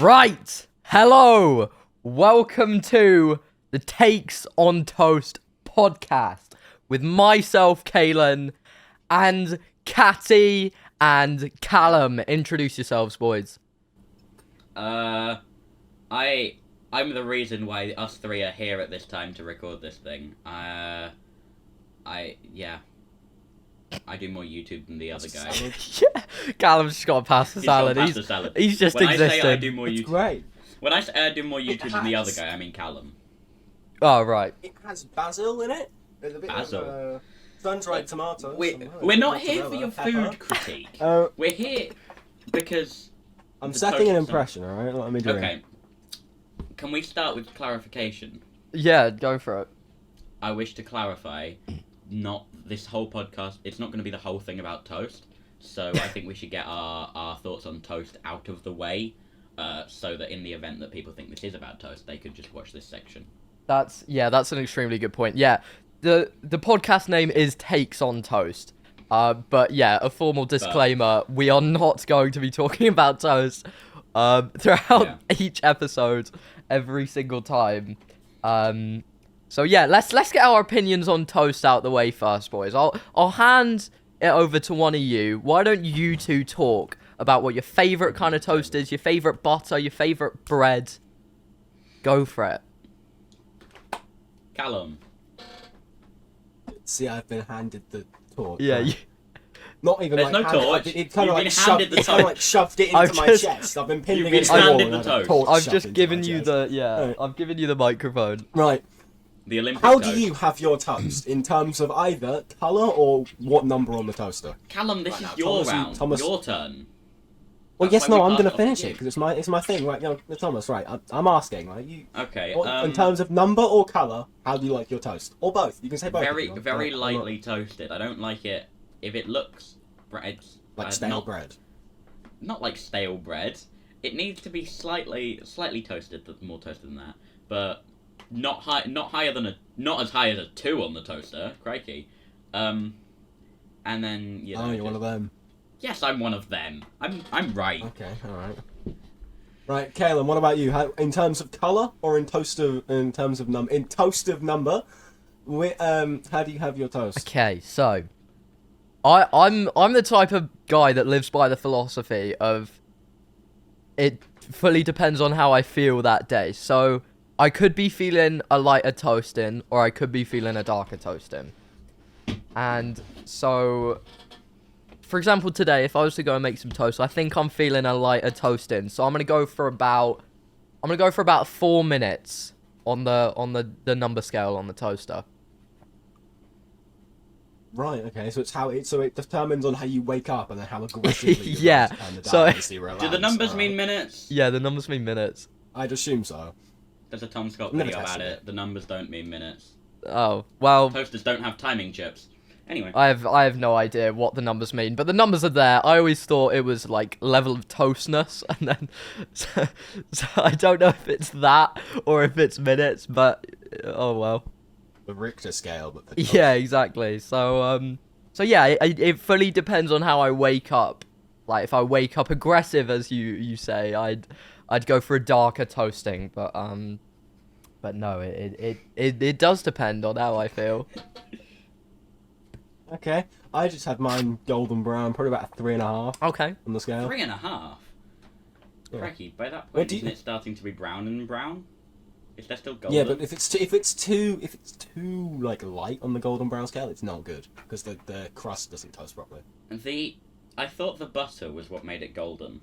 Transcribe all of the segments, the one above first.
Right, hello, welcome to the Takes on Toast podcast with myself, Kalen, and Catty and Callum. Introduce yourselves, boys. I'm the reason why us three are here at this time to record this thing. I do more YouTube than the other guy. Yeah, Callum's just got to pass the salad. He's just when existing. I say I do more It's YouTube, great. when I say I do more YouTube than the other guy, I mean Callum. Oh, right. It has basil in it. There's a bit Basil. of sun-dried tomatoes. We're not here for your food critique. We're here because I'm the setting an toast impression, alright? Let me drink. Okay. Can we start with clarification? Yeah, go for it. I wish to clarify, not this whole podcast. It's not going to be the whole thing about toast. So I think we should get our thoughts on toast out of the way, so that in the event that people think this is about toast, they could just watch this section. That's an extremely good point. Yeah, the podcast name is Takes on Toast. But yeah, a formal disclaimer: we are not going to be talking about toast throughout each episode, every single time. So yeah, let's get our opinions on toast out the way first, boys. I'll hand it over to one of you. Why don't you two talk about what your favorite kind of toast is, your favorite butter, your favorite bread? Go for it. Callum. See, I've been handed the torch. Yeah. Right? Not even There's like no handed, torch. It kind of You've like been shoved. handed the It kind of like torch. shoved it into my chest. I've been pinned You've against been the wall. handed and the I've toast. I've shoved just into given my you chest. I've given you the microphone. Right. The Olympic How toast. do you have your toast in terms of either colour or what number on the toaster? Callum, this Right is now, your Thomas and- round. Thomas- Your turn. Well, That's yes, why no, we I'm gonna passed it off finish to it you. because it's my thing, right? Thomas, right? I'm asking, right? You. Okay. In terms of number or colour, how do you like your toast? Or both? You can say both. if very you want. very I'm not- lightly toasted. I don't like it if it looks bread. like stale not, bread. Not like stale bread. It needs to be slightly toasted, more toasted than that, but not not as high as a 2 on the toaster. Crikey. And then You're one of them. Yes, I'm one of them. I'm right. Okay, all right. Right, Kalen, what about you? How, in terms of colour or in toast of number? How do you have your toast? Okay, so I'm the type of guy that lives by the philosophy of it fully depends on how I feel that day. So I could be feeling a lighter toasting or I could be feeling a darker toasting. And so, for example, today, if I was to go and make some toast, I think I'm feeling a lighter toasting. So I'm gonna go for about 4 minutes on the number scale on the toaster. Right, okay, so it determines on how you wake up and then how aggressively you Yeah, so- Do the numbers mean minutes? Yeah, the numbers mean minutes. I'd assume so. There's a Tom Scott I'm gonna video test about it. it. The numbers don't mean minutes. Oh, well, Toasters don't have timing chips. Anyway. I have no idea what the numbers mean, but the numbers are there. I always thought it was like level of toastness, and then so I don't know if it's that or if it's minutes, but oh well. The Richter scale, but the Yeah, exactly. So yeah, it fully depends on how I wake up. Like if I wake up aggressive, as you say, I'd go for a darker toasting, but no, it does depend on how I feel. Okay, I just had mine golden brown, probably about a 3.5 Okay. on the scale. 3.5. Yeah. Crikey, by that What point, do isn't you- it starting to be brown and brown? Is there still golden? Yeah, but if it's too like light on the golden brown scale, it's not good because the crust doesn't toast properly. I thought the butter was what made it golden.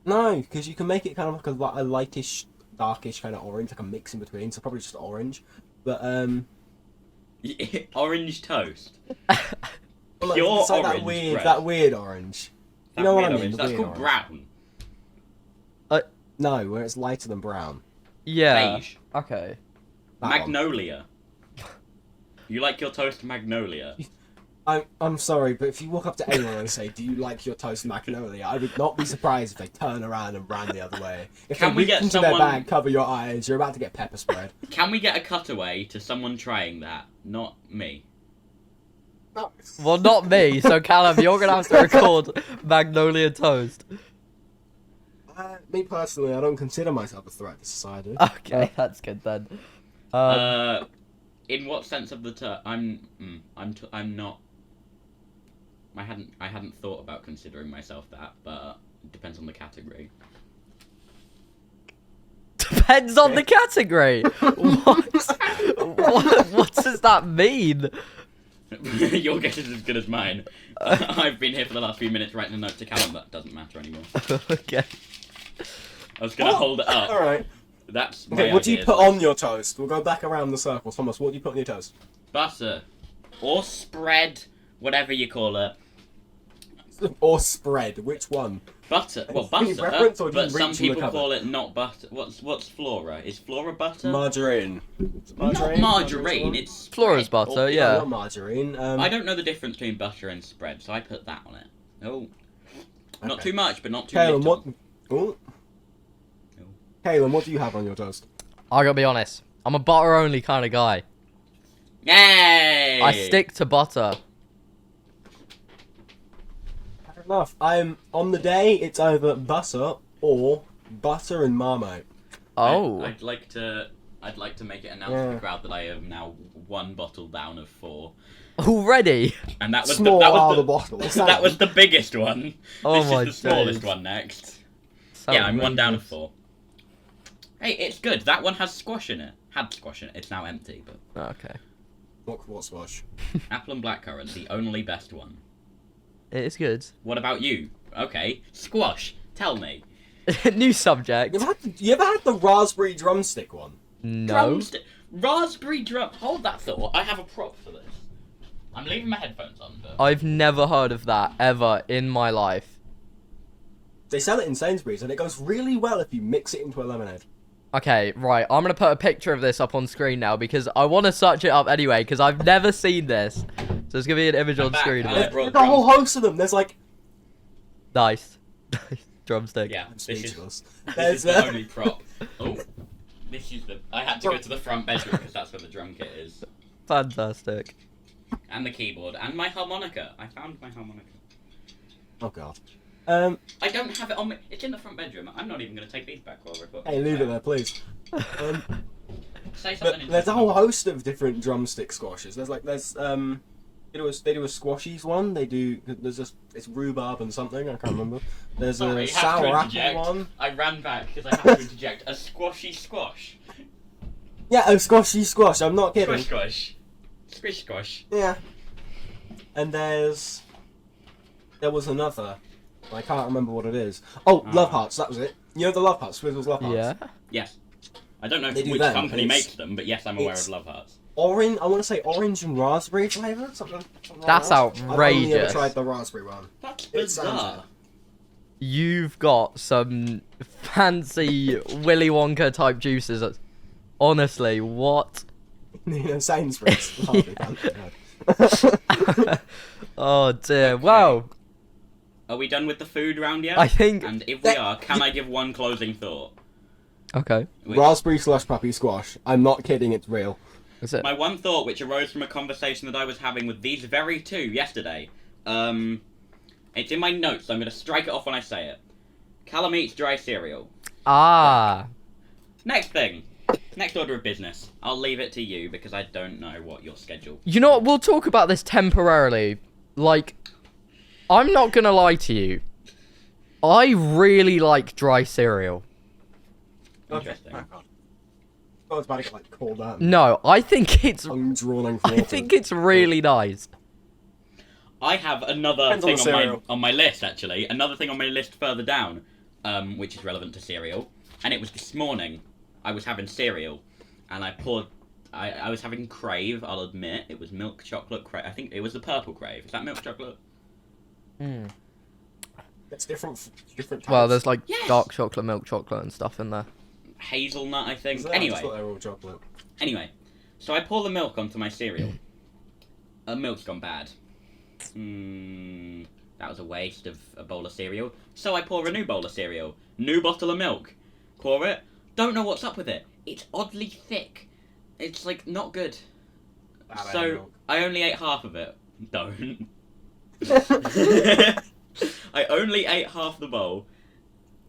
No, because you can make it kind of like a lightish, darkish kind of orange, like a mix in between. So probably just orange, but Orange toast. well, Pure it's like orange bread. that weird orange. You know what I mean? Orange. The That's weird called orange. brown. No, where it's lighter than brown. Yeah. Beige. Okay. That one. Magnolia. You like your toast magnolia? I'm sorry, but if you walk up to anyone and say, "Do you like your toast magnolia?" I would not be surprised if they turn around and ran the other way. If Can they we reach get into someone- their bag, cover your eyes, you're about to get pepper sprayed. Can we get a cutaway to someone trying that? Not me. No. Well, not me. So Callum, you're gonna have to record Magnolia Toast. Me personally, I don't consider myself a threat to society. Okay, that's good then. In what sense of the term? I'm not. I hadn't thought about considering myself that, but it depends on the category. Depends on the category. What does that mean? Your guess is as good as mine. I've been here for the last few minutes writing a note to Callum. That doesn't matter anymore. Okay. I was gonna hold it up. All right. That's Okay, my what do you idea. put on your toast? We'll go back around the circle. Thomas, what do you put on your toast? Butter, or spread, whatever you call it. Or spread? Which one? Butter. Well, Any butter. preference, or do you But some reach in the people cupboard? call it not butter. What's flora? Is flora butter? Margarine. Not margarine. It's Flora's spread, butter, or- yeah. Not margarine. I don't know the difference between butter and spread, so I put that on it. Oh, not Okay. too much, but not too Kalen, little. what? Ooh. Kalen, what do you have on your toast? I gotta be honest. I'm a butter only kind of guy. Yay! I stick to butter. Fair enough. I'm on the day. It's either butter or butter and Marmite. Oh. I'd like to make it announced to the crowd that I am now 1 bottle down of 4, Already? and that was Small that the was bottle. that was the biggest one. Oh This my is the smallest days. one next. Sounds Yeah, I'm 1 down of outrageous. 4. Hey, it's good. That one has squash in it. Had squash in it. It's now empty, but Okay. What squash? apple and blackcurrant, the only best one. It is good. What about you? Okay, squash. Tell me. New subject. You ever had the raspberry drumstick one? No. Drumstick. Raspberry drum. Hold that thought. I have a prop for this. I'm leaving my headphones on, but I've never heard of that ever in my life. They sell it in Sainsbury's, and it goes really well if you mix it into a lemonade. Okay, right. I'm going to put a picture of this up on screen now because I want to search it up anyway because I've never seen this. So it's going to be an image on back. screen of I it. brought There's a whole host of them. There's like... Nice. Drumstick. yeah, I'm this is speechless. this is the only prop. Oh, this is the. I had to go to the front bedroom because that's where the drum kit is, Fantastic. and the keyboard, and my harmonica. I found my harmonica. Oh, God. I don't have it on me. It's in the front bedroom. I'm not even going to take these back while we're recording. Hey, leave it there, please. Say But something. there's a whole host of different drumstick squashes. They do a squashies one. It's rhubarb and something. I can't remember. There's Sorry, a have to sour apple interject. one. I ran back because I have to interject. A squashy squash. Yeah, a squashy squash. I'm not kidding. Squish squash. Squish squash. Yeah. And there was another. I can't remember what it is. Oh, Love Hearts. That was it. You know the Love Hearts. Swizzle's Love Hearts. Yeah. Yes. I don't know They do which them. company It's- makes them, but yes, I'm aware it's- of Love Hearts. Orange. I want to say orange and raspberry flavour. Something like That's that. I've only ever outrageous. tried the raspberry one. That's It sounds bizarre. You've got some fancy Willy Wonka type juices. Honestly, what? You know, Sainsbury's. Hardly Yeah. fancy. Oh dear. Wow. Are we done with the food round yet? I think. And if we are, can I give one closing thought? Okay. Which- Raspberry slush puppy squash. I'm not kidding. It's real. That's it. My one thought, which arose from a conversation that I was having with these very two yesterday. It's in my notes, so I'm going to strike it off when I say it. Callum eats dry cereal. Ah. Next thing. Next order of business. I'll leave it to you because I don't know what your schedule. You know what? We'll talk about this temporarily. Like, I'm not gonna lie to you. I really like dry cereal. Interesting. I was about to get like called out. No, I think it's. Undrawn I think it's really nice. I have another Depends on thing the on cereal. my list, actually. Another thing on my list further down, which is relevant to cereal. And it was this morning. I was having cereal, and I poured. I was having Crave. I'll admit it was milk chocolate Crave. I think it was the purple Crave. Is that milk chocolate? Mm. It's different. Different. Well, types. there's like Yes. dark chocolate, milk chocolate, and stuff in there. Hazelnut, I think. Is that- I just Anyway, thought they were all chocolate. so I pour the milk onto my cereal. Milk's gone bad. That was a waste of a bowl of cereal. So I pour a new bowl of cereal. New bottle of milk. Pour it. Don't know what's up with it. It's oddly thick. It's like not good. Bad So milk. I only ate half of it. Don't. I only ate half the bowl.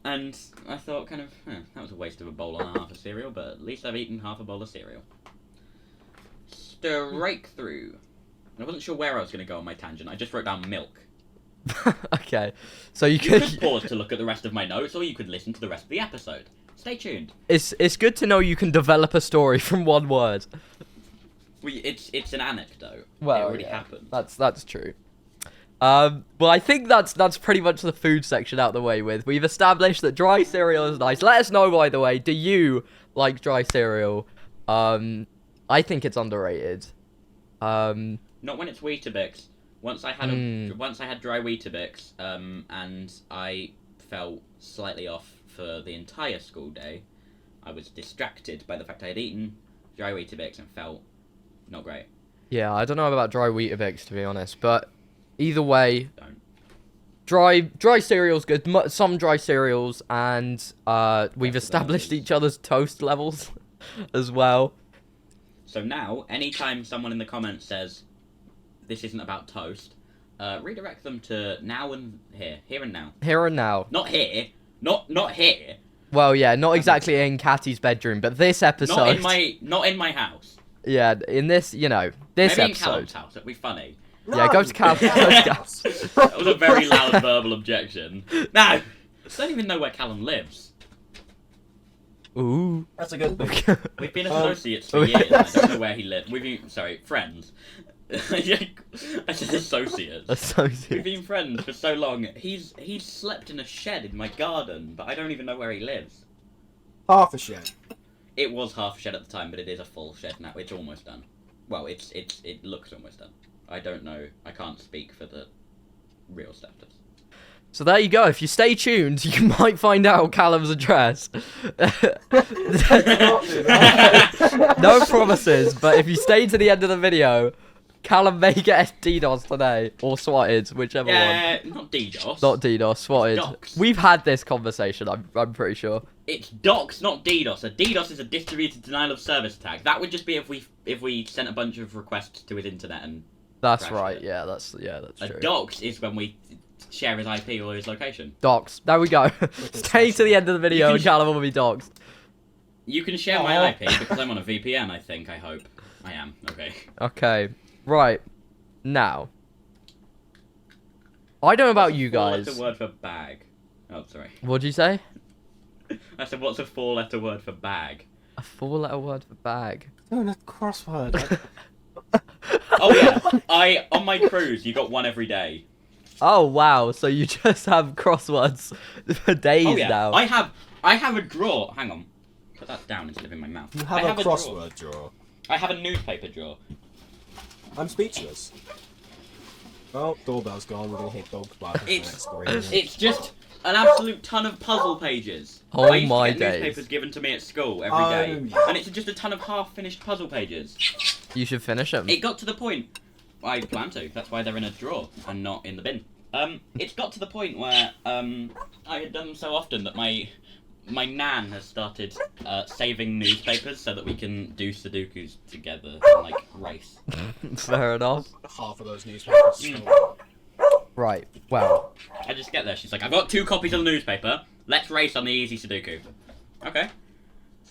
And I thought, kind of, that was a waste of a bowl and a half of cereal, but at least I've eaten half a bowl of cereal. Straight through. I wasn't sure where I was going to go on my tangent. I just wrote down milk. Okay, so you You could. could pause to look at the rest of my notes, or you could listen to the rest of the episode. Stay tuned. It's good to know you can develop a story from one word. It's an anecdote. Well, it already yeah, happened. that's true. Well, I think that's pretty much the food section out the way with. We've established that dry cereal is nice. Let us know, by the way, do you like dry cereal? I think it's underrated. Not when it's Weetabix. Once I had dry Weetabix, and I felt slightly off for the entire school day. I was distracted by the fact I had eaten dry Weetabix and felt not great. Yeah, I don't know about dry Weetabix, to be honest, but either way, Don't. dry cereal's good. Some dry cereals, and we've established each other's toast levels as well. So now, anytime someone in the comments says, this isn't about toast, redirect them to now and here. Here and now. Here and now. Not here. Not here. Well, yeah, not exactly in Catty's bedroom, but this episode. Not in my house. Yeah, in this, this Maybe episode. in Callum's house. That'd be funny. Yeah, go to Callum's house. That was a very loud verbal objection. No! I don't even know where Callum lives. Ooh. That's a good thing. We've been associates for years, and I don't know where he lives. Friends. I said associates. We've been friends for so long. He's slept in a shed in my garden, but I don't even know where he lives. Half a shed. It was half a shed at the time, but it is a full shed now. It's almost done. Well, it looks almost done. I don't know. I can't speak for the real status. So there you go. If you stay tuned, you might find out Callum's address. No promises, but if you stay to the end of the video, Callum may get DDoS today, or swatted, whichever one. Yeah, not DDoS. Not DDoS, swatted. Docs. We've had this conversation, I'm pretty sure. It's docs, not DDoS. A DDoS is a distributed denial of service attack. That would just be if we sent a bunch of requests to his internet and. That's crashed right. it. Yeah, that's true. A docs is when we share his IP or his location. Docs. There we go. Stay to the end of the video and Callum will be doxed. You can share my IP because I'm on a VPN. I think. I hope. I am. Okay. Okay. Right. Now. I don't know about you guys. What's a word for bag? Oh, sorry. What'd you say? I said, what's a 4-letter word for bag? A 4-letter word for bag. No, not crossword. Oh yeah, on my cruise, you got one every day. Oh wow! So you just have crosswords for days Oh yeah, now. I have a drawer. Hang on, put that down instead of in my mouth. You I have a drawer. crossword drawer. I have a newspaper drawer. I'm speechless. Oh, doorbell's gone. We're gonna hit dog barking for the next 3 minutes. It's just an absolute ton of puzzle pages. Oh I used to my get days. newspapers given to me at school every day, yeah. and it's just a ton of half-finished puzzle pages. You should finish them. It got to the point. I plan to. That's why they're in a drawer and not in the bin. It's got to the point where I had done them so often that my nan has started saving newspapers so that we can do Sudokus together and like race. Fair enough. Half of those newspapers. Right. Well. I just get there. She's like, I've got 2 copies of the newspaper. Let's race on the easy Sudoku. Okay.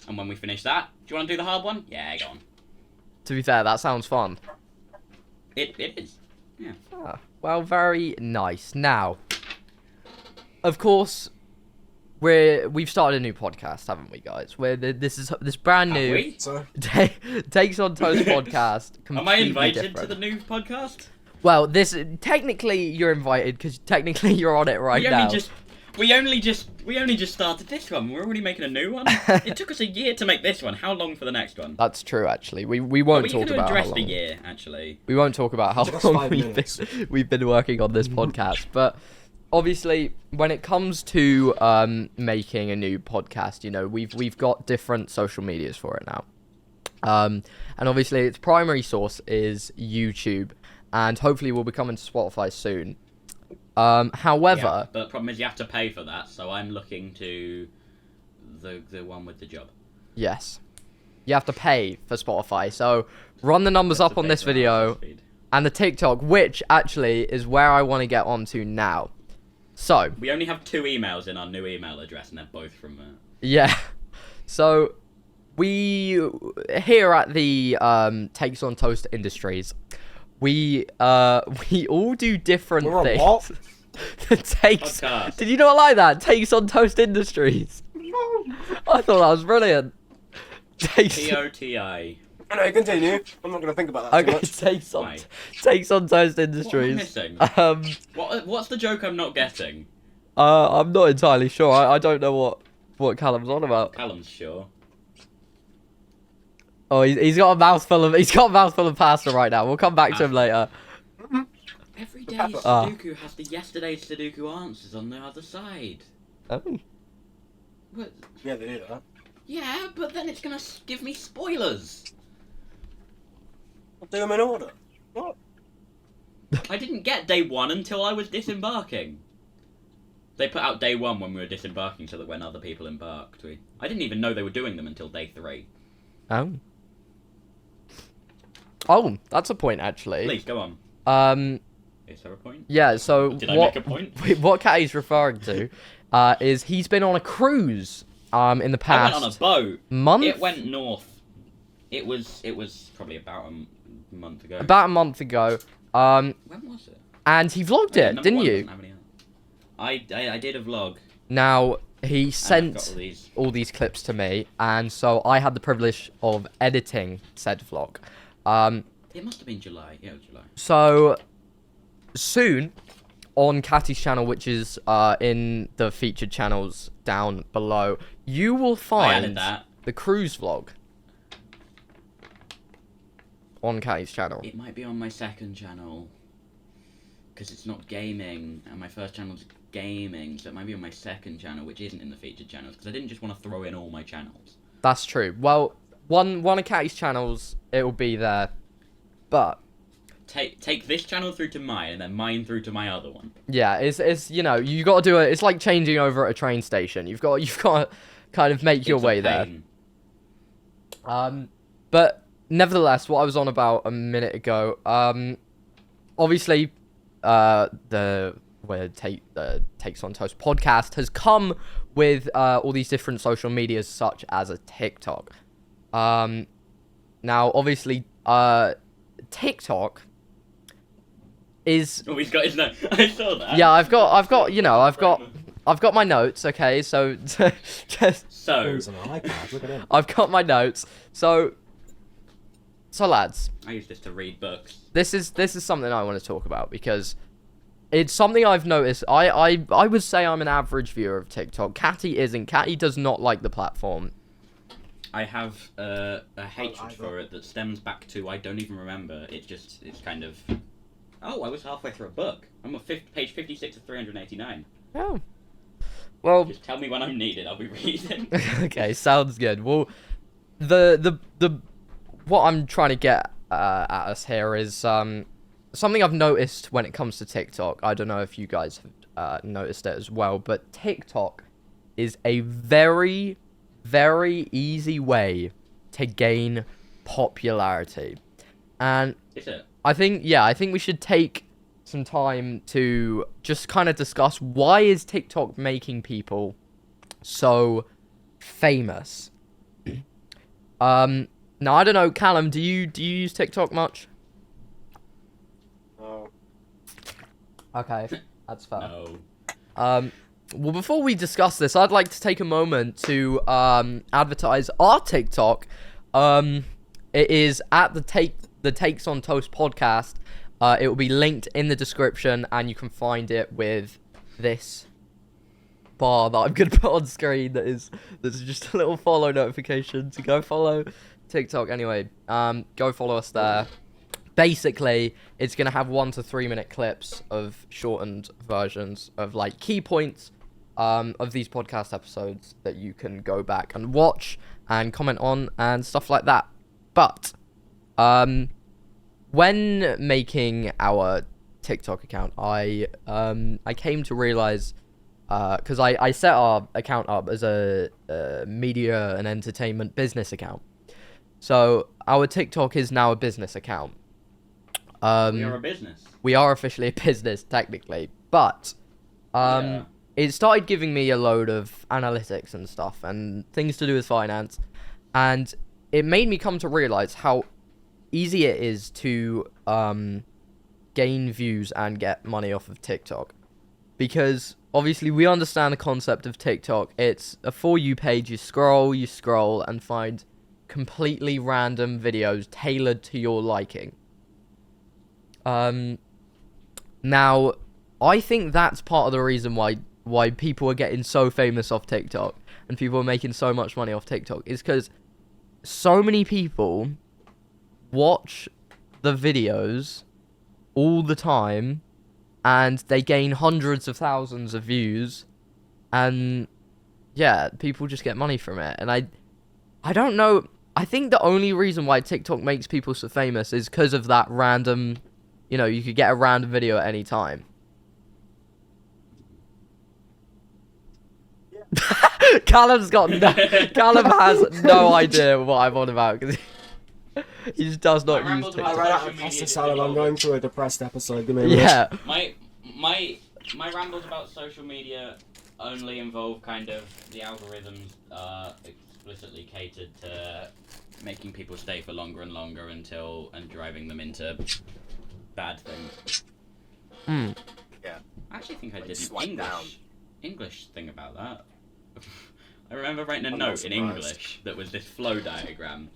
And when we finish that, do you want to do the hard one? Yeah, go on. To be fair, that sounds fun. It is. Yeah. Ah, well, very nice. Now, of course, we've started a new podcast, haven't we, guys? This brand Have new we? So, Takes on Toast podcast. Am I completely invited different. to the new podcast? Well, this technically you're invited because technically you're on it right now. We only just started this one. We're already making a new one. It took us a year to make this one. How long for the next one? That's true, actually. We won't We talk could have about how addressed long. a year, actually. We won't talk about how Just long 5 minutes. we've been working on this podcast, but obviously, when it comes to making a new podcast, we've got different social medias for it now, and obviously its primary source is YouTube, and hopefully we'll be coming to Spotify soon. However, Yeah, but the problem is you have to pay for that, so I'm looking to the one with the job. yes, you have to pay for Spotify. So run the numbers up on this video. And the TikTok, which actually is where I want to get onto now. So We only have 2 emails in our new email address, and they're both from. yeah, so we here at the Takes on Toast Industries, we all do different We're on things. what? Takes. Podcast. Did you not like that? Takes on Toast Industries. I thought that was brilliant. Takes. TOTI. No, continue. I'm not going to think about that too Okay, much. takes on Toast What am I Industries. missing? Um, What's the joke I'm not getting? I'm not entirely sure. I don't know what Callum's on about. Callum's sure. Oh, he's got a mouthful of pasta right now. We'll come back to him later. Every day's Sudoku has the yesterday's Sudoku answers on the other side. Oh. What? Yeah, they do that. Yeah, but then it's gonna give me spoilers. I'll do them in order. What? I didn't get day 1 until I was disembarking. They put out day 1 when we were disembarking so that when other people embarked, I didn't even know they were doing them until day 3. Oh. Oh, that's a point actually. Please, go on. Is there a point? Yeah, so Did I make a point? what Catty's referring to is he's been on a cruise in the I past went on a boat. month. It went north. It was probably about a month ago. About a month ago. When was it? And he vlogged it, Number didn't 1 you? doesn't have any out. I did a vlog. Now, he I've got sent all these. all these clips to me, and so I had the privilege of editing said vlog. It must have been July. Yeah, it was July. So, soon, on Catty's channel, which is in the featured channels down below, you will I added find that. the cruise vlog on Catty's channel. It might be on my second channel. Because it's not gaming, and my first channel's gaming, so it might be on my second channel, which isn't in the featured channels, because I didn't just want to throw in all my channels. That's true. Well, one of Catty's channels, it will be there, but Take this channel through to mine, and then mine through to my other one. yeah, it's you know, you got to do it. It's like changing over at a train station. You've got to kind of make your It's a way there. pain. But nevertheless, what I was on about a minute ago, obviously, the Takes on Toast podcast has come with all these different social medias, such as a TikTok. Now, obviously, TikTok is. Oh, he's got his note. I saw that. Yeah, I've got my notes. Okay, so just. So, Who's on an iPad? Look at him. I've got my notes. So lads, I use this to read books. this is something I want to talk about because it's something I've noticed. I would say I'm an average viewer of TikTok. Catty isn't. Catty does not like the platform. I have a hatred for it that stems back to I don't even remember. It's kind of. Oh, I was halfway through a book. I'm on page 56 of 389. Oh. Well, Just tell me when I'm needed. I'll be reading. okay, sounds good. Well, the what I'm trying to get at us here is something I've noticed when it comes to TikTok. I don't know if you guys have noticed it as well, but TikTok is a very, very easy way to gain popularity. And Is it? I think we should take some time to just kind of discuss why is TikTok making people so famous. Now I don't know, Callum, do you use TikTok much? Oh. Okay, that's fair. No. Well, before we discuss this, I'd like to take a moment to advertise our TikTok. It is at the Takes on Toast podcast. It will be linked in the description, and you can find it with this bar that I'm gonna put on screen. That's just a little follow notification to go follow TikTok. Anyway, go follow us there. Basically, it's gonna have 1 to 3 minute clips of shortened versions of like key points of these podcast episodes that you can go back and watch and comment on and stuff like that. But when making our TikTok account, I came to realize because I set our account up as a media and entertainment business account. So our TikTok is now a business account. We are a business. We are officially a business, technically. But Yeah. It started giving me a load of analytics and stuff and things to do with finance, and it made me come to realize how easy it is to gain views and get money off of TikTok. Because obviously we understand the concept of TikTok. It's a For You page. You scroll, and find completely random videos tailored to your liking. Now, I think that's part of the reason why people are getting so famous off TikTok and people are making so much money off TikTok is because so many people watch the videos all the time and they gain hundreds of thousands of views, and yeah, people just get money from it. And I don't know, I think the only reason why TikTok makes people so famous is because of that random, you could get a random video at any time. Callum has no idea what I'm on about because he just does not use I TikTok. ran out of pasta salad. I'm going through a depressed episode. Give me a minute. Yeah. My rambles about social media only involve kind of the algorithms are explicitly catered to making people stay for longer and longer and driving them into bad things. Yeah. I actually think I Like did swipe an down. English thing about that. I remember writing a I'm not note in surprised. English that was this flow diagram,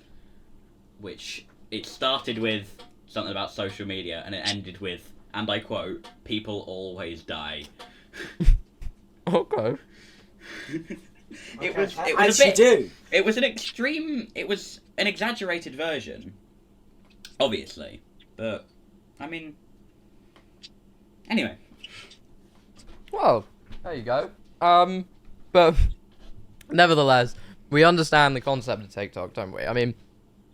which it started with something about social media and it ended with, and I quote, "People always die." Okay. It was As a you bit. do. It was an exaggerated version, obviously, but I mean, anyway. Well, there you go. But nevertheless, we understand the concept of TikTok, don't we? I mean,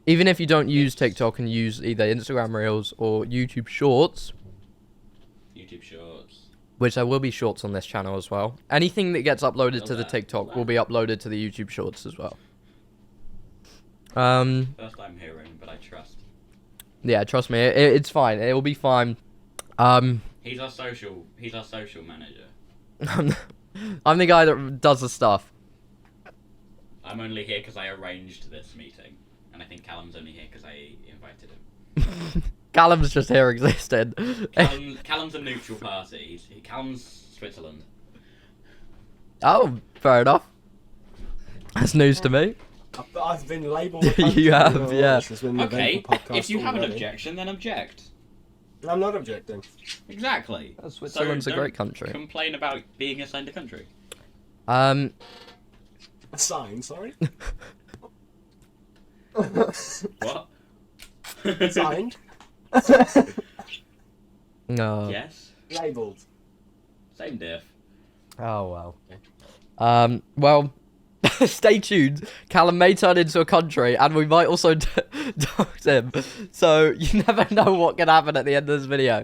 even if you don't use TikTok and use either Instagram Reels or YouTube Shorts, YouTube Shorts. which there will be shorts on this channel as well. Anything that gets uploaded to the that, TikTok will will be uploaded to the YouTube Shorts as well. First time hearing, but I trust. Yeah, trust me, it's fine. It will be fine. He's our social manager. I'm the guy that does the stuff. I'm only here because I arranged this meeting, and I think Callum's only here because I invited him. Callum's just here existing. Callum's a neutral party. Callum's Switzerland. Oh, fair enough. That's news to me. I've been labelled. You have, yeah. Okay, if you have an objection, then object. I'm not objecting. Exactly. Switzerland's So a great don't country. Complain about being assigned a country. A sign, sorry. What? Signed. No. Yes. Labelled. Same diff. Oh well. Well, stay tuned. Callum may turn into a country, and we might also dox him. So you never know what can happen at the end of this video.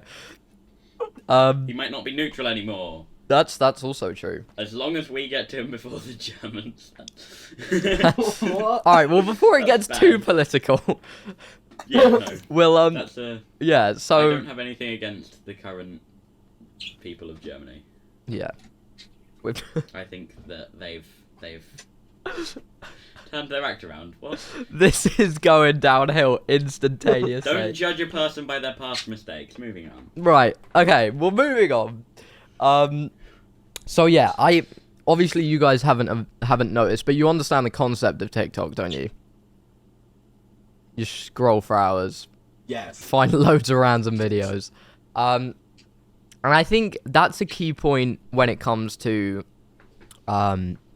He might not be neutral anymore. That's also true. As long as we get to him before the Germans. What? All right. Well, before it gets That's too bad. political, Yeah, no. we'll That's a. yeah. I So don't have anything against the current people of Germany. yeah. We've I think that they've turned their act around. What? This is going downhill instantaneously. Don't judge a person by their past mistakes. Moving on. Right. Okay. Well, moving on. So yeah, obviously you guys haven't noticed, but you understand the concept of TikTok, don't you? You scroll for hours, Yes. find loads of random videos, and I think that's a key point when it comes to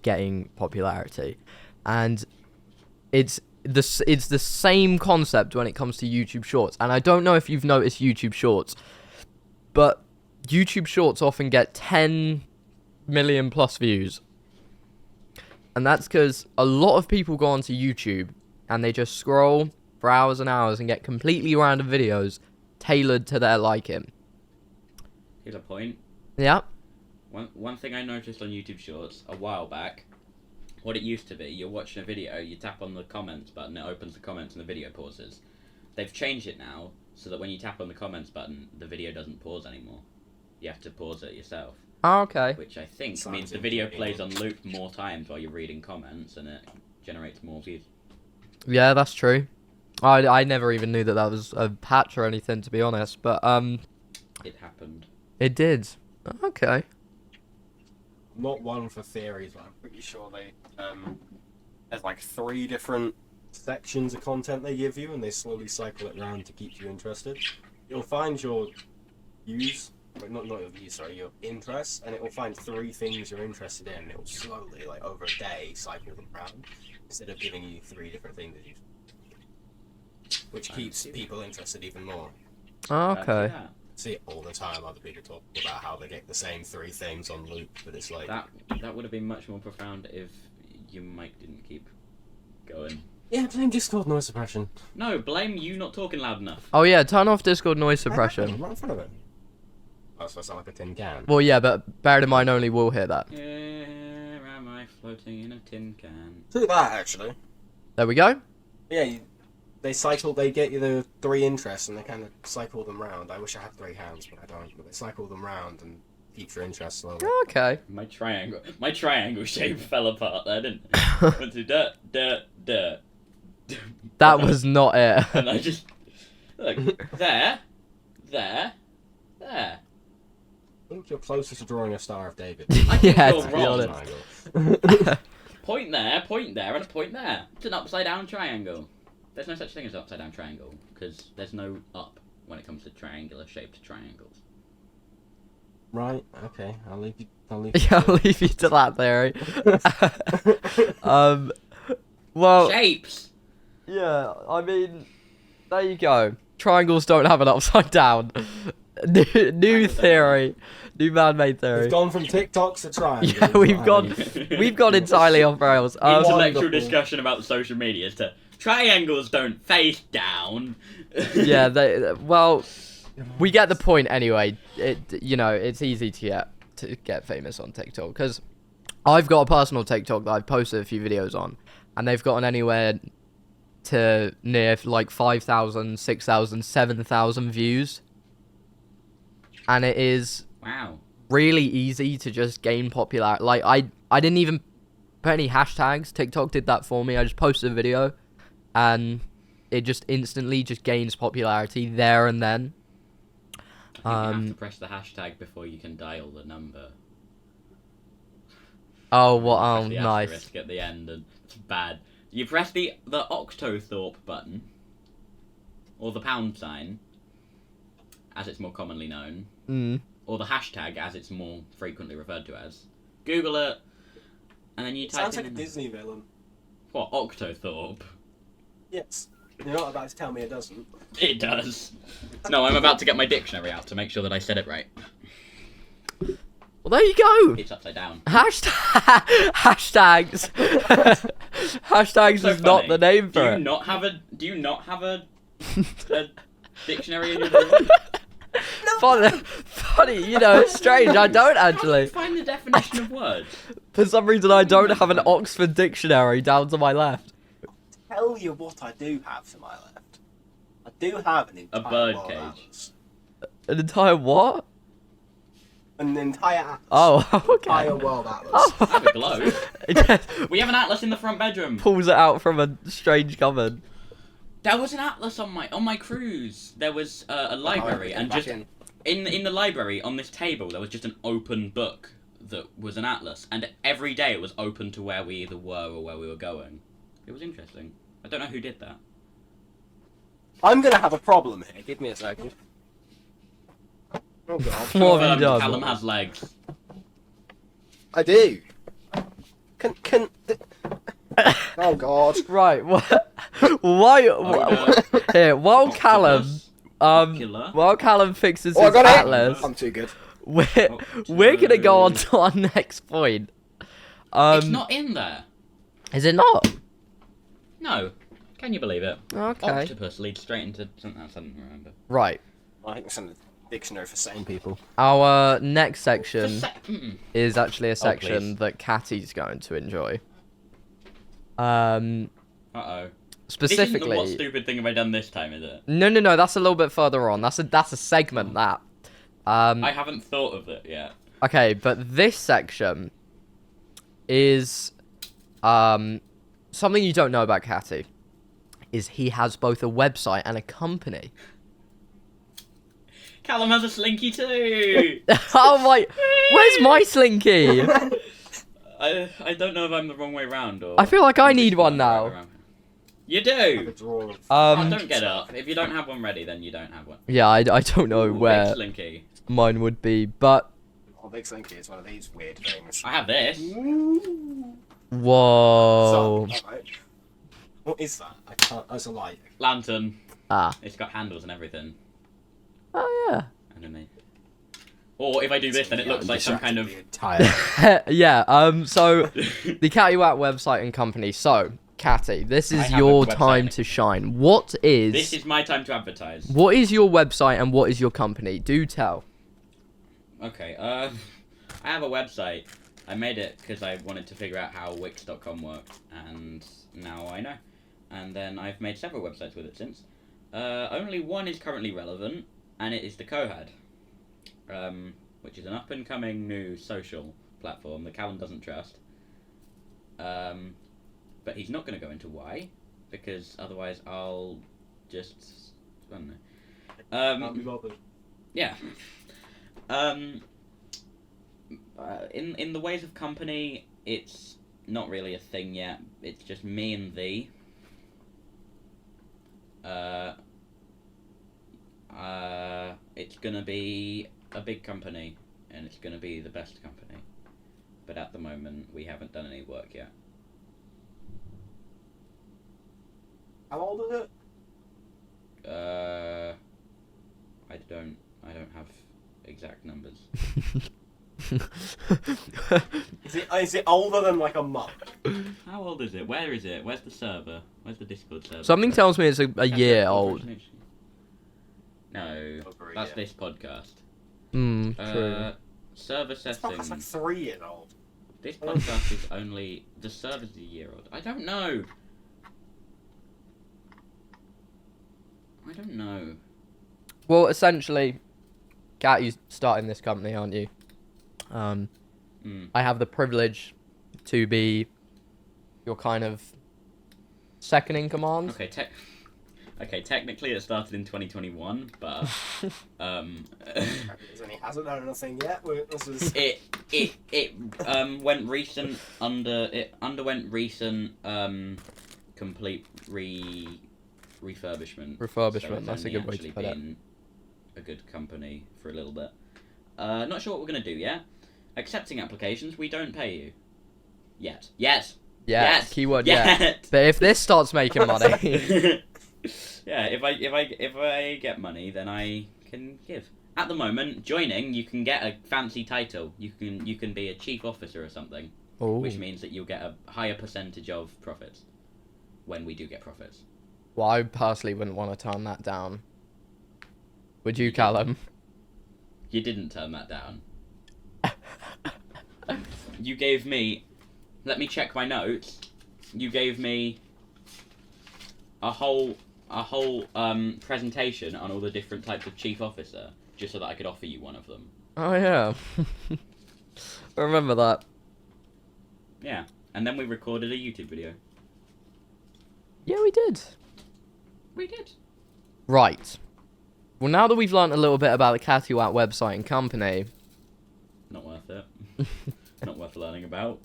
getting popularity, and it's the same concept when it comes to YouTube Shorts. And I don't know if you've noticed YouTube Shorts, but YouTube Shorts often get 10 million plus views. And that's because a lot of people go onto YouTube and they just scroll for hours and hours and get completely random videos tailored to their liking. Here's a point. Yeah. One thing I noticed on YouTube Shorts a while back, what it used to be, you're watching a video, you tap on the comments button, it opens the comments and the video pauses. They've changed it now so that when you tap on the comments button, the video doesn't pause anymore. You have to pause it yourself. Oh, okay. which I think Sounds means the video intriguing. plays on loop more times while you're reading comments, and it generates more views. Yeah, that's true. I never even knew that was a patch or anything, to be honest. But It happened. it did. Okay. Not one for theories, but I'm pretty sure there's like 3 different sections of content they give you, and they slowly cycle it around to keep you interested. You'll find your views, but not your views, sorry, your interests, and it will find 3 things you're interested in, and it will slowly, like over a day, cycle them around instead of giving you 3 different things, which keeps people interested even more. Okay. Yeah. See it all the time. Other people talk about how they get the same 3 things on loop, but it's like That would have been much more profound if your mic didn't keep going. yeah, blame Discord noise suppression. No, blame you not talking loud enough. Oh yeah, turn off Discord noise suppression. Right in front of it. Oh, so I sound like a tin can. Well, yeah, but bear in mind only we'll hear that. Where am I floating in a tin can? Do that actually. There we go. Yeah, they get you the 3 interests and they kind of cycle them round. I wish I had 3 hands, but I don't. But they cycle them round and keep your interest slowly. Okay. My triangle shape fell apart there, didn't it? Went to dirt. That was not it. And I just look there. I think you're closer to drawing a Star of David. I think Yeah, you're to be wrong. honest. Point there, and a point there. It's an upside down triangle. There's no such thing as an upside down triangle because there's no up when it comes to triangular shaped triangles. Right. Okay. I'll leave you. Yeah, I'll leave you to that theory. Well, Shapes. yeah, I mean, there you go. Triangles don't have an upside down. New theory, new man-made theory. We've gone from TikToks to triangles. Yeah, we've gone entirely off rails. Intellectual Wonderful. discussion about social media to triangles don't face down. Yeah, well, we get the point anyway. It's easy to get famous on TikTok because I've got a personal TikTok that I've posted a few videos on, and they've gotten anywhere to near like 5,000, 6,000, 7,000 views, and it is Wow. really easy to just gain popularity. Like I didn't even put any hashtags. TikTok did that for me. I just posted a video, and it just instantly just gains popularity there and then. I think you have to press the hashtag before you can dial the number. Oh, what? Oh, Press the nice. asterisk at the end, and it's bad. You press the Octothorpe button, or the pound sign, as it's more commonly known, or the hashtag, as it's more frequently referred to as. Google it, and then you type Sounds in... like a Disney villain. What, Octothorpe? Yes. You're not about to tell me it doesn't. It does. No, I'm about to get my dictionary out to make sure that I said it right. Well, there you go. It's upside down. Hashtags. Hashtags So is not funny. the name Do for you it. not have a dictionary in your room? Funny, it's strange. I don't How do you actually. find the definition of words? For some reason, I don't have an Oxford dictionary down to my left. Tell you what I do have to my left. I do have an entire bird world cage. atlas. An entire what? An entire atlas. Oh, okay. Entire world atlas. Oh, I have a globe. it just We have an atlas in the front bedroom. pulls it out from a strange cupboard. There was an atlas on my cruise. There was a library, and just in the library on this table there was just an open book that was an atlas, and every day it was open to where we either were or where we were going. It was interesting. I don't know who did that. I'm gonna have a problem here. Give me a second. Oh god. What have you done? Callum has legs. I do. Can. Oh god. Right. Why? Here, while Callum, Oculus. while Callum fixes Oh, I his got atlas, it. I'm too good. we're gonna go on to our next point. It's not in there. Is it not? No. Can you believe it? Okay. Octopus leads straight into something else I don't remember. Right. I think it's in the dictionary for sane people. Our next section Mm-mm. is actually a section please. that Catty's going to enjoy. Uh-oh. Specifically. This isn't the what stupid thing have I done this time, is it? No. That's a little bit further on. That's a segment. That. I haven't thought of it yet. Okay, but this section is something you don't know about Catty is he has both a website and a company. Callum has a slinky too. Oh my! Where's my slinky? I don't know if I'm the wrong way round or. I feel like I need this one the right now. way round. You Like a do. drawer of- Oh, don't get up. If you don't have one ready, then you don't have one. Yeah, I don't know Ooh, where big slinky. mine would be, but Oh, Big Slinky is one of these weird things. I have this. whoa. So, alright. What is that? I can't. That's a light. Lantern. Ah. It's got handles and everything Oh yeah. underneath. Or if I do this, then it looks like some kind of. The entire... Yeah, so the CATTYWAT website and company. So, Catty, this I is have a your website. time to shine. What This is my time to advertise. what is your website and what is your company? Do tell. Okay, I have a website. I made it because I wanted to figure out how Wix.com worked, and now I know. And then I've made several websites with it since. Only one is currently relevant, and it is the Cohad, which is an up-and-coming new social platform that Kalen doesn't trust. But he's not going to go into why, because otherwise I'll just... I don't know. Can't be bothered. Yeah. In the ways of company, it's not really a thing yet. It's just me and thee. It's gonna be a big company, and it's gonna be the best company. But at the moment, we haven't done any work yet. How old is it? I don't have exact numbers. Is it older than like a month? How old is it? Where is it? Where's the server? Where's the Discord server? Something tells me it's a year old. No, Over a that's year. this podcast. True. Server That's settings. like 3 years old. This podcast is only the server's a year old. I don't know. Well, essentially, Kat, you starting this company, aren't you? I have the privilege to be your kind of second in command. Okay, technically it started in 2021, but He hasn't done anything yet. This is... it underwent recent complete refurbishment. Refurbishment, So that's a it's good way to only put it. been a good company for a little bit. Not sure what we're gonna do yet. Accepting applications, we don't pay you. Yet. Yes. Yeah, Yes. keyword Yet. yeah. But if this starts making money, Yeah, if I get money, then I can give. At the moment, joining, you can get a fancy title. You can be a chief officer or something, Ooh. which means that you'll get a higher percentage of profits when we do get profits. Well, I personally wouldn't want to turn that down. Would you, Callum? You didn't turn that down. You gave me. Let me check my notes. You gave me a whole presentation on all the different types of chief officer, just so that I could offer you one of them. Oh yeah. I remember that. Yeah, and then we recorded a YouTube video. Yeah, we did. We did. Right. Well, now that we've learnt a little bit about the CATTYWAT website and company, Not worth it. Not worth learning about.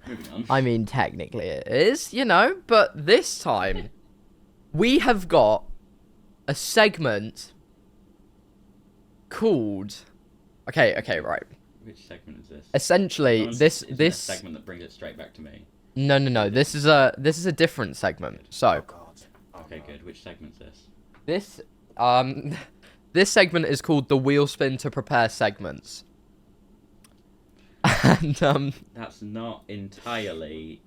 Moving on. I mean, technically it is, you know, but this time we have got a segment called... Okay, right. Which segment is this? Essentially, this a segment that brings it straight back to me. No. This is a different segment. Oh So, god. Okay, good. Which segment's this? this this segment is called the wheel spin to prepare segments. And That's not entirely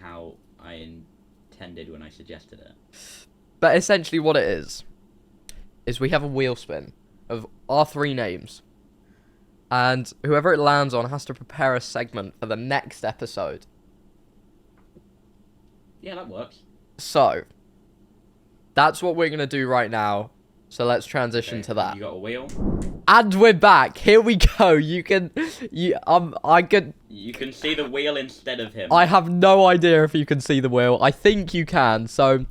how I intended when I suggested it. but essentially what it is we have a wheel spin of our three names. And whoever it lands on has to prepare a segment for the next episode. Yeah, that works. So, that's what we're going to do right now. So let's transition Okay, to that. You got a wheel. And we're back. Here we go. I can see the wheel instead of him. I have no idea if you can see the wheel. I think you can. So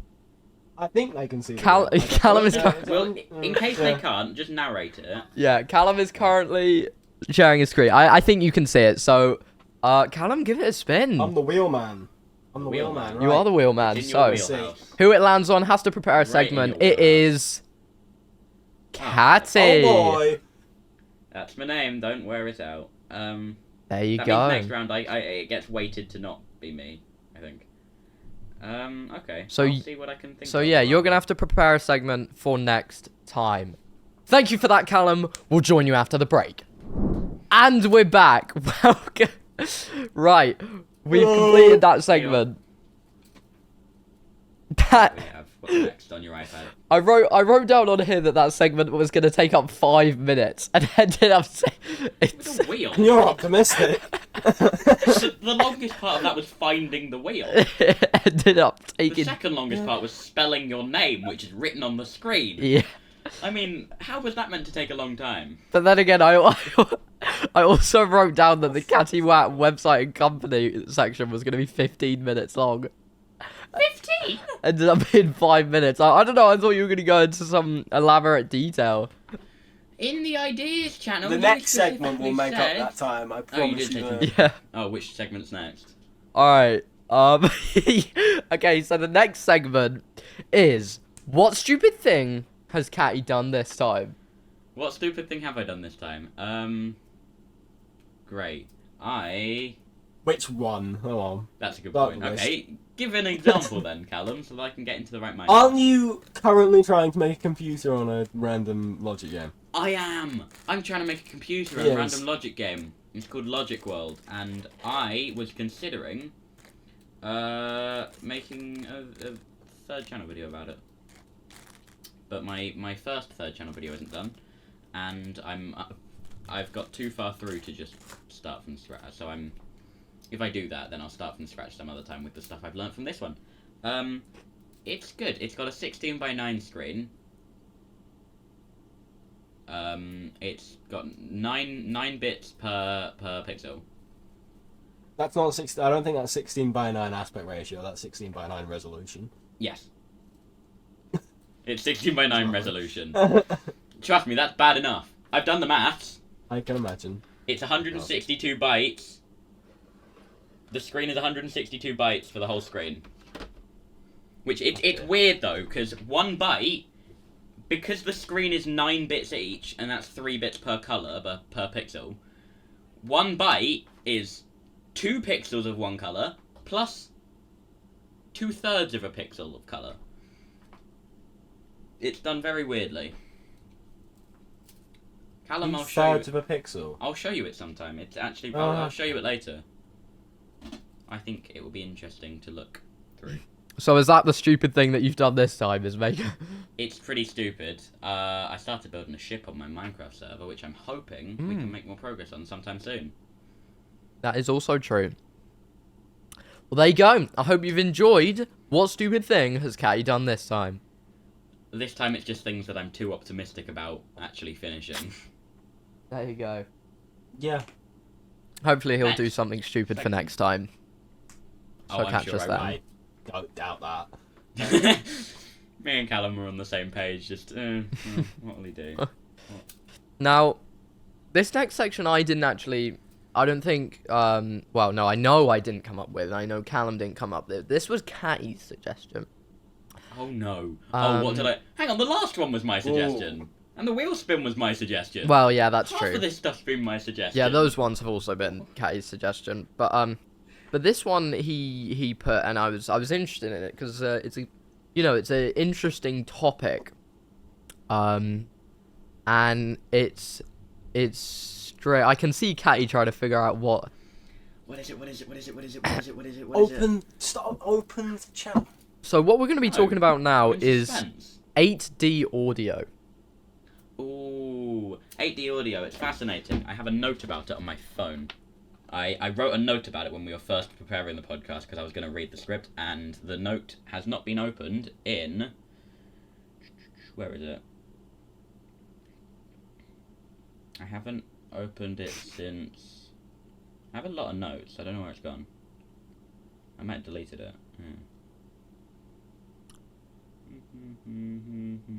I think they can see. Callum is. Well, in case they can't, just narrate it. Yeah, Callum is currently sharing his screen. I think you can see it. So, Callum, give it a spin. I'm the wheelman. I'm the wheelman. Right. You are the wheelman. It's in your So, wheelhouse. who it lands on has to prepare a Right in segment. your It is Catty. Oh boy. That's my name. Don't wear it out. There you That go. means next round, it gets weighted to not be me. I think. Okay. So I'll see what I can think. So of. yeah, you're gonna have to prepare a segment for next time. Thank you for that, Callum. We'll join you after the break. And we're back. Welcome. Right, we've completed that segment. That We have. What's next on your iPad? I wrote down on here that segment was gonna take up 5 minutes, and ended up saying it's. With a wheel. You're optimistic. The longest part of that was finding the wheel. It ended up The taking. second longest part was spelling your name, which is written on the screen. Yeah. I mean, how was that meant to take a long time? But then again, I also wrote down that the CATTYWAT website and company section was going to be 15 minutes long. 15? Ended up being 5 minutes. I don't know, I thought you were going to go into some elaborate detail. In the ideas channel. The you next segment will specifically make said- up that time. I Oh, you promise did you. take that. Yeah. Oh, which segment's next? Alright. Okay, so the next segment is, what stupid thing has Catty done this time? What stupid thing have I done this time? Great. Which one? Hold on. That's a good That point. was- Okay, give an example then, Callum, so that I can get into the right mindset. Aren't you currently trying to make a computer on a random logic game? I am! I'm trying to make a computer in Yes. a random logic game. It's called Logic World, and I was considering making a third channel video about it. But my first third channel video isn't done, and I've got too far through to just start from scratch. So if I do that, then I'll start from scratch some other time with the stuff I've learned from this one. It's good. It's got a 16:9 screen. It's got 9 bits per pixel. That's not 16. I don't think that's 16:9 aspect ratio. That's 16:9 resolution. Yes. It's 16:9 resolution. Trust me, that's bad enough. I've done the maths. I can imagine. It's 162 bytes. The screen is 162 bytes for the whole screen. Which, it's weird though, because 1 byte, because the screen is 9 bits each, and that's 3 bits per colour, per pixel, 1 byte is 2 pixels of one colour, plus 2/3 of a pixel of colour. It's done very weirdly. Callum, I'll show you. 2/3 of a pixel. I'll show you it sometime. It's actually. Oh, I'll show you it later. I think it will be interesting to look through. So is that the stupid thing that you've done this time, is make... It's pretty stupid. I started building a ship on my Minecraft server, which I'm hoping we can make more progress on sometime soon. That is also true. Well, there you go. I hope you've enjoyed. What stupid thing has Catty done this time? This time it's just things that I'm too optimistic about actually finishing. There you go. Yeah. Hopefully he'll do Next. something stupid for Second. next time. So Oh, I'm catch sure us I then. will. I don't doubt that. Me and Callum were on the same page, just, what will he do? Now, this next section I don't think, well, no, I know I didn't come up with. I know Callum didn't come up with. This was Catty's suggestion. Oh no. What did I... Hang on, the last one was my suggestion. And the wheel spin was my suggestion. Well, yeah, that's Half true. of this stuff's been my suggestion. Yeah, those ones have also been Catty's suggestion. But this one he put, and I was interested in it because it's a, it's an interesting topic. And it's straight. I can see Catty trying to figure out what. What is it? Stop. Open the chat. So what we're going to be talking about now In is suspense. 8D audio. Ooh, 8D audio. It's fascinating. I have a note about it on my phone. I wrote a note about it when we were first preparing the podcast because I was going to read the script, and the note has not been opened in... Where is it? I haven't opened it since. I have a lot of notes. I don't know where it's gone. I might have deleted it.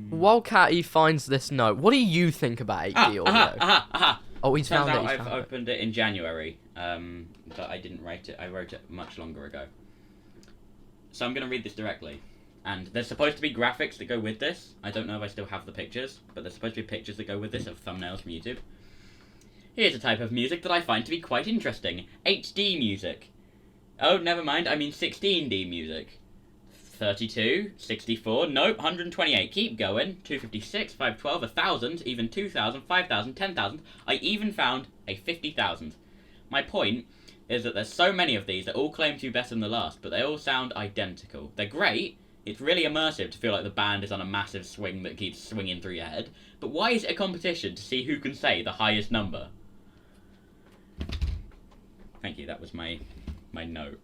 While Catty finds this note, what do you think about 8D audio? Oh, he's Turns found out it. I've opened it in January, but I didn't write it. I wrote it much longer ago. So I'm going to read this directly. And there's supposed to be graphics that go with this. I don't know if I still have the pictures, but there's supposed to be pictures that go with this of thumbnails from YouTube. Here's a type of music that I find to be quite interesting. HD music. Oh, never mind, I mean 16D music. 32, 64, nope, 128, keep going. 256, 512, 1,000, even 2,000, 5,000, 10,000. I even found a 50,000. My point is that there's so many of these that all claim to be better than the last, but they all sound identical. They're great. It's really immersive to feel like the band is on a massive swing that keeps swinging through your head. But why is it a competition to see who can say the highest number? Thank you, that was my note.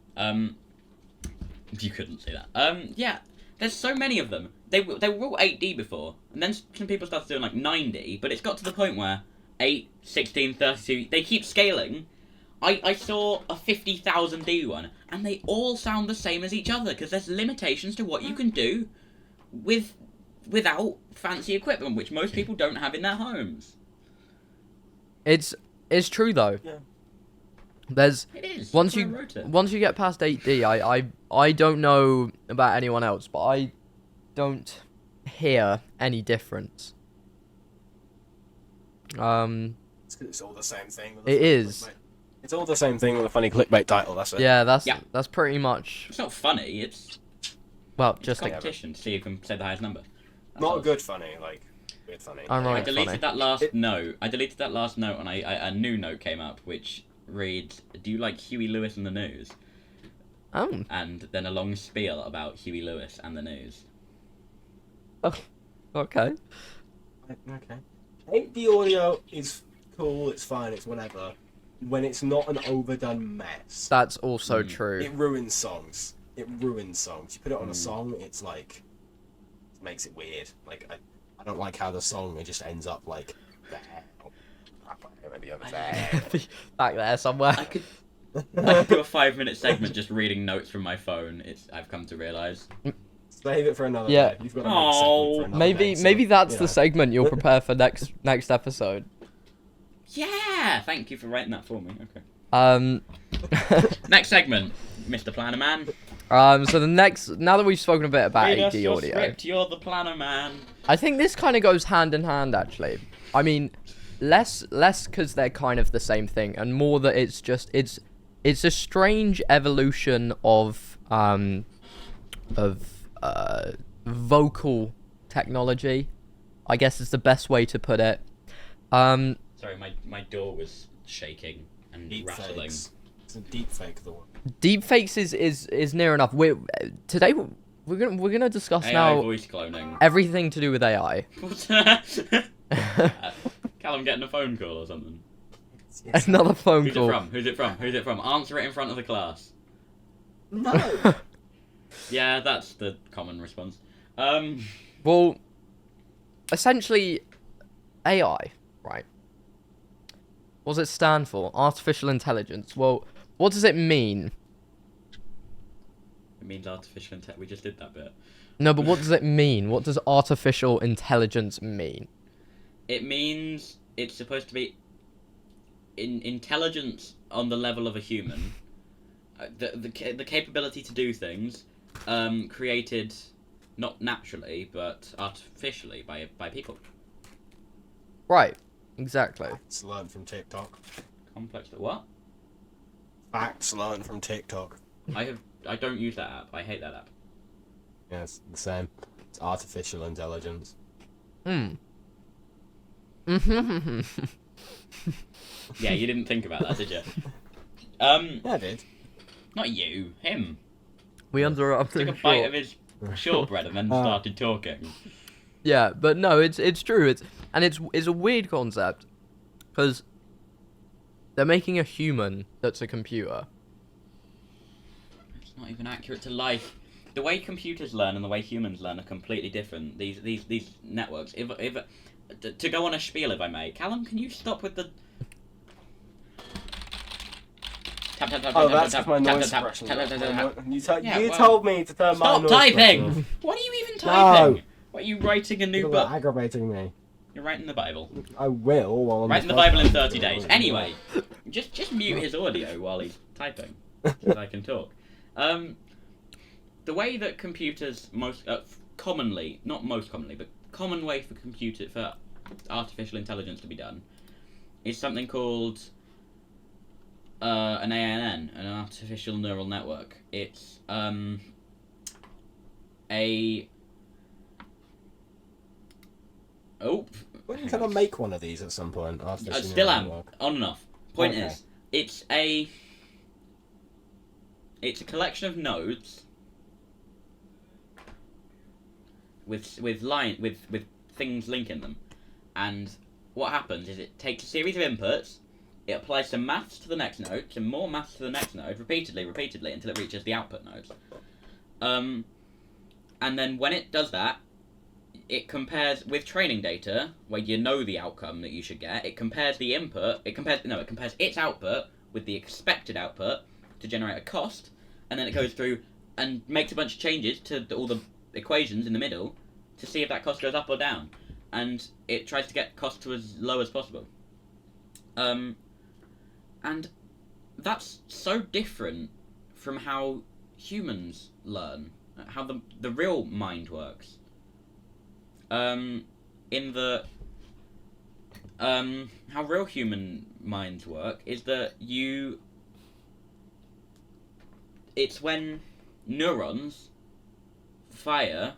You couldn't see that. Yeah, there's so many of them. They were all 8D before, and then some people started doing like 9D, but it's got to the point where 8, 16, 32, they keep scaling. I saw a 50,000D one, and they all sound the same as each other, because there's limitations to what you can do without fancy equipment, which most people don't have in their homes. It's true though. Yeah. There's It is. once That's why I wrote it. you get past 8D, I don't know about anyone else, but I don't hear any difference. It's all the same thing. With a It funny is. clickbait. It's all the same thing with a funny clickbait title. That's it. Yeah, that's Yeah. that's pretty much, It's not funny, it's just a competition to see who can say the highest number. That's Not all. a good funny, like weird funny. I'm I right. deleted funny. that last It- note. I deleted that last note, and a new note came up, which reads, "Do you like Huey Lewis and the News?" Oh, And then a long spiel about Huey Lewis and the news. okay. Okay. 8D audio is cool. It's fine. It's whatever. When it's not an overdone mess, That's also true. it ruins songs. You put it on a song, it's like it makes it weird. Like I don't like how the song it just ends up like there. Maybe over there. Back there somewhere. I could do a 5-minute segment just reading notes from my phone. I've come to realise. Save it for another Yeah. day. You've got to make a segment for another Maybe day, so, maybe that's you the know. segment you'll prepare for next episode. Yeah, thank you for writing that for me. Okay. Um, Next segment, Mr. Planner Man. so now that we've spoken a bit about Read us 8D your audio, script, you're the Planner Man. I think this kind of goes hand in hand actually. I mean, less because they're kind of the same thing, and more that it's a strange evolution of vocal technology, I guess is the best way to put it. Sorry, my door was shaking and Deep rattling. fakes. It's a deep fake. The one. Deepfakes is near enough. Today we're gonna discuss AI now voice cloning. everything to do with AI. Callum getting a phone call or something. Another phone Who's call. it from? Who's it from? Who's it from? Answer it in front of the class. No. Yeah, that's the common response. Well, essentially, AI, right? What does it stand for? Artificial intelligence. Well, what does it mean? It means artificial intelligence. We just did that bit. No, but what does it mean? What does artificial intelligence mean? It means it's supposed to be intelligence on the level of a human. The capability to do things, created not naturally but artificially by people. Right. Exactly. Facts learned from TikTok. Complex. What? Facts learned from TikTok. I don't use that app. I hate that app. Yeah, it's the same. It's artificial intelligence. Hmm. Yeah, you didn't think about that, did you? Yeah, I did. Not you. Him. We interrupted. Took a bite of his shortbread and then started talking. Yeah, but no, it's true. It's a weird concept because they're making a human that's a computer. It's not even accurate to life. The way computers learn and the way humans learn are completely different. These networks. If to go on a spiel, if I may. Callum, can you stop with the... Tap, tap, tap, Oh, tap, that's tap, just my tap, noise tap, tap, suppression. tap, tap, tap, tap. You well, told me to turn my Stop noise suppression typing! off. What are you even typing? No. What, are you writing a new You're book? aggravating me. You're writing the Bible. I will. While I'm Writing the Bible in 30 days. Anyway, just mute his audio while he's typing, so I can talk. The way that computers most commonly, not most commonly, but common way for artificial intelligence to be done is something called an ANN, an artificial neural network. It's Well, you kind of make one of these at some point. I still am on and off. Point Okay. is, it's a collection of nodes with things linking them, and what happens is it takes a series of inputs, it applies some maths to the next node, some more maths to the next node, repeatedly until it reaches the output nodes. And then when it does that, it compares with training data, where you know the outcome that you should get. It compares the input. It compares its output with the expected output to generate a cost, and then it goes through and makes a bunch of changes to all the equations in the middle to see if that cost goes up or down, and it tries to get cost to as low as possible. And that's so different from how humans learn, how the real mind works. How real human minds work is that it's when neurons fire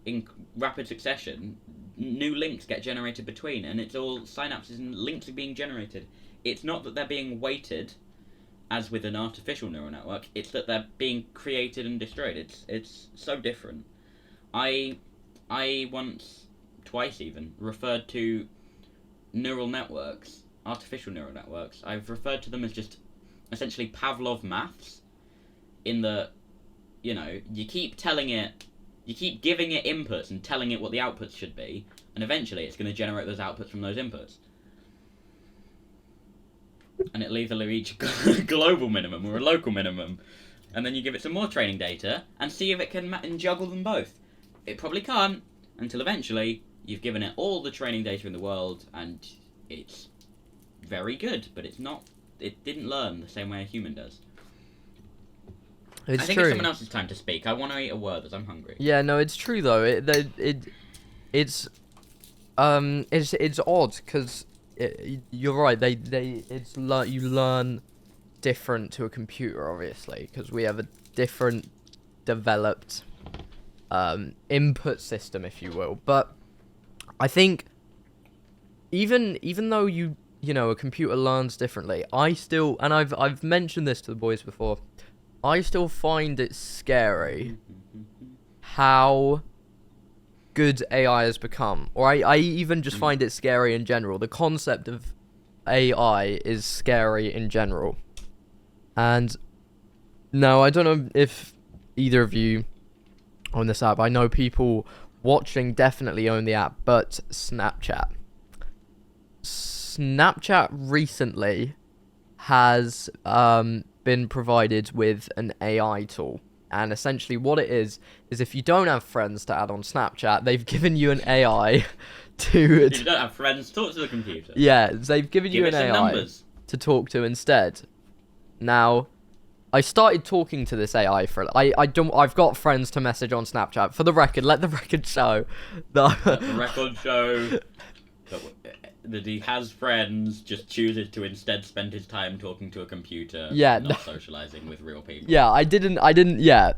in rapid succession, new links get generated between, and it's all synapses and links are being generated. It's not that they're being weighted, as with an artificial neural network, it's that they're being created and destroyed. It's so different. I once, twice even, referred to neural networks, artificial neural networks, I've referred to them as just essentially Pavlov maths, in the, you keep giving it inputs and telling it what the outputs should be, and eventually it's going to generate those outputs from those inputs. And it'll either reach a global minimum or a local minimum, and then you give it some more training data and see if it can juggle them both. It probably can't, until eventually you've given it all the training data in the world and it's very good, but it didn't learn the same way a human does. I think true. It's someone else's time to speak. I want to eat a word as I'm hungry. Yeah, no, it's true though. It's odd because you're right. You learn different to a computer, obviously, because we have a different developed input system, if you will. But I think even though a computer learns differently, I still, and I've mentioned this to the boys before, I still find it scary how good AI has become. Or I even just find it scary in general. The concept of AI is scary in general. And no, I don't know if either of you own this app. I know people watching definitely own the app, but Snapchat recently has been provided with an AI tool, and essentially what it is if you don't have friends to add on Snapchat, they've given you an AI to... If you don't have friends, talk to the computer. Yeah, they've given you an AI numbers to talk to instead. Now, I started talking to this AI I've got friends to message on Snapchat. For the record, let the record show that... Let the record show that he has friends, just chooses to instead spend his time talking to a computer, not socializing with real people. Yeah, I didn't,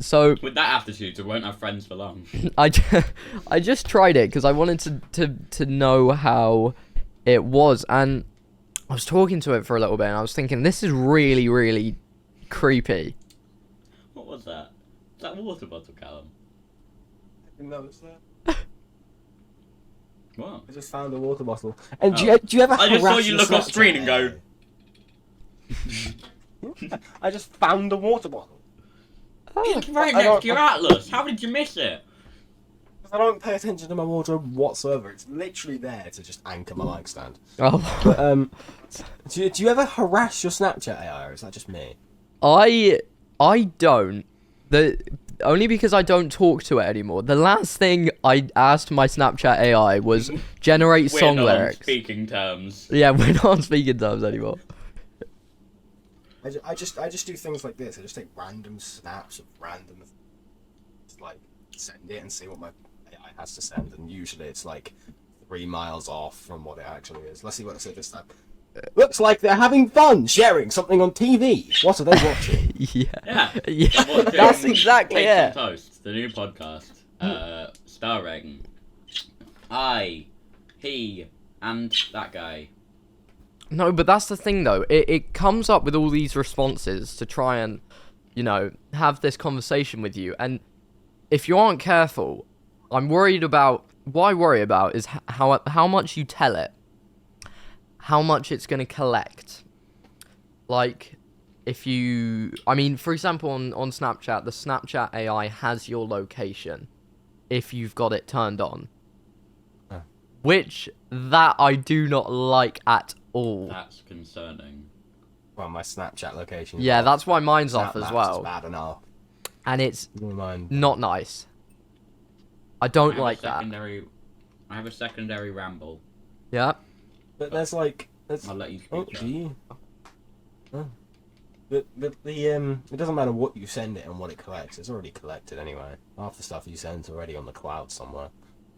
so... With that attitude, you won't have friends for long. I just tried it, because I wanted to know how it was, and I was talking to it for a little bit, and I was thinking, this is really, really creepy. What was that? Is that water bottle, Callum? No, it's that. What? I just found a water bottle. And do you ever I just saw harass you your look off Snapchat? screen and go... I just found a water bottle. It's right next to your atlas. How did you miss it? I don't pay attention to my wardrobe whatsoever. It's literally there to just anchor my mic stand. Oh, But do you ever harass your Snapchat AI, or is that just me? I don't. Only because I don't talk to it anymore. The last thing I asked my Snapchat AI was generate We're song not lyrics. on speaking terms. Yeah, we're not on speaking terms anymore. I just do things like this. I just take random snaps of random, just like send it and see what my AI has to send, and usually it's like 3 miles off from what it actually is. Let's see what it said this time. Looks like they're having fun sharing something on TV. What are they watching? Yeah. Yeah. I'm watching That's exactly Takes on it. Toast, the new podcast, starring he, and that guy. No, but that's the thing, though. It comes up with all these responses to try and, have this conversation with you. And if you aren't careful, I'm worried about... What I worry about is how much you tell it. How much it's going to collect. Like, if you... I mean, for example, on Snapchat, the Snapchat AI has your location if you've got it turned on. Which, that I do not like at all. That's concerning. Well, my Snapchat location. Yeah, that's why mine's Snap off as Maps well. Is bad enough. And it's Mine. not nice. I don't like that. I have a secondary ramble. Yeah. But there's like... I'll let you speak. Oh, Jack. do you? Oh. But the it doesn't matter what you send it and what it collects. It's already collected anyway. Half the stuff you send's already on the cloud somewhere.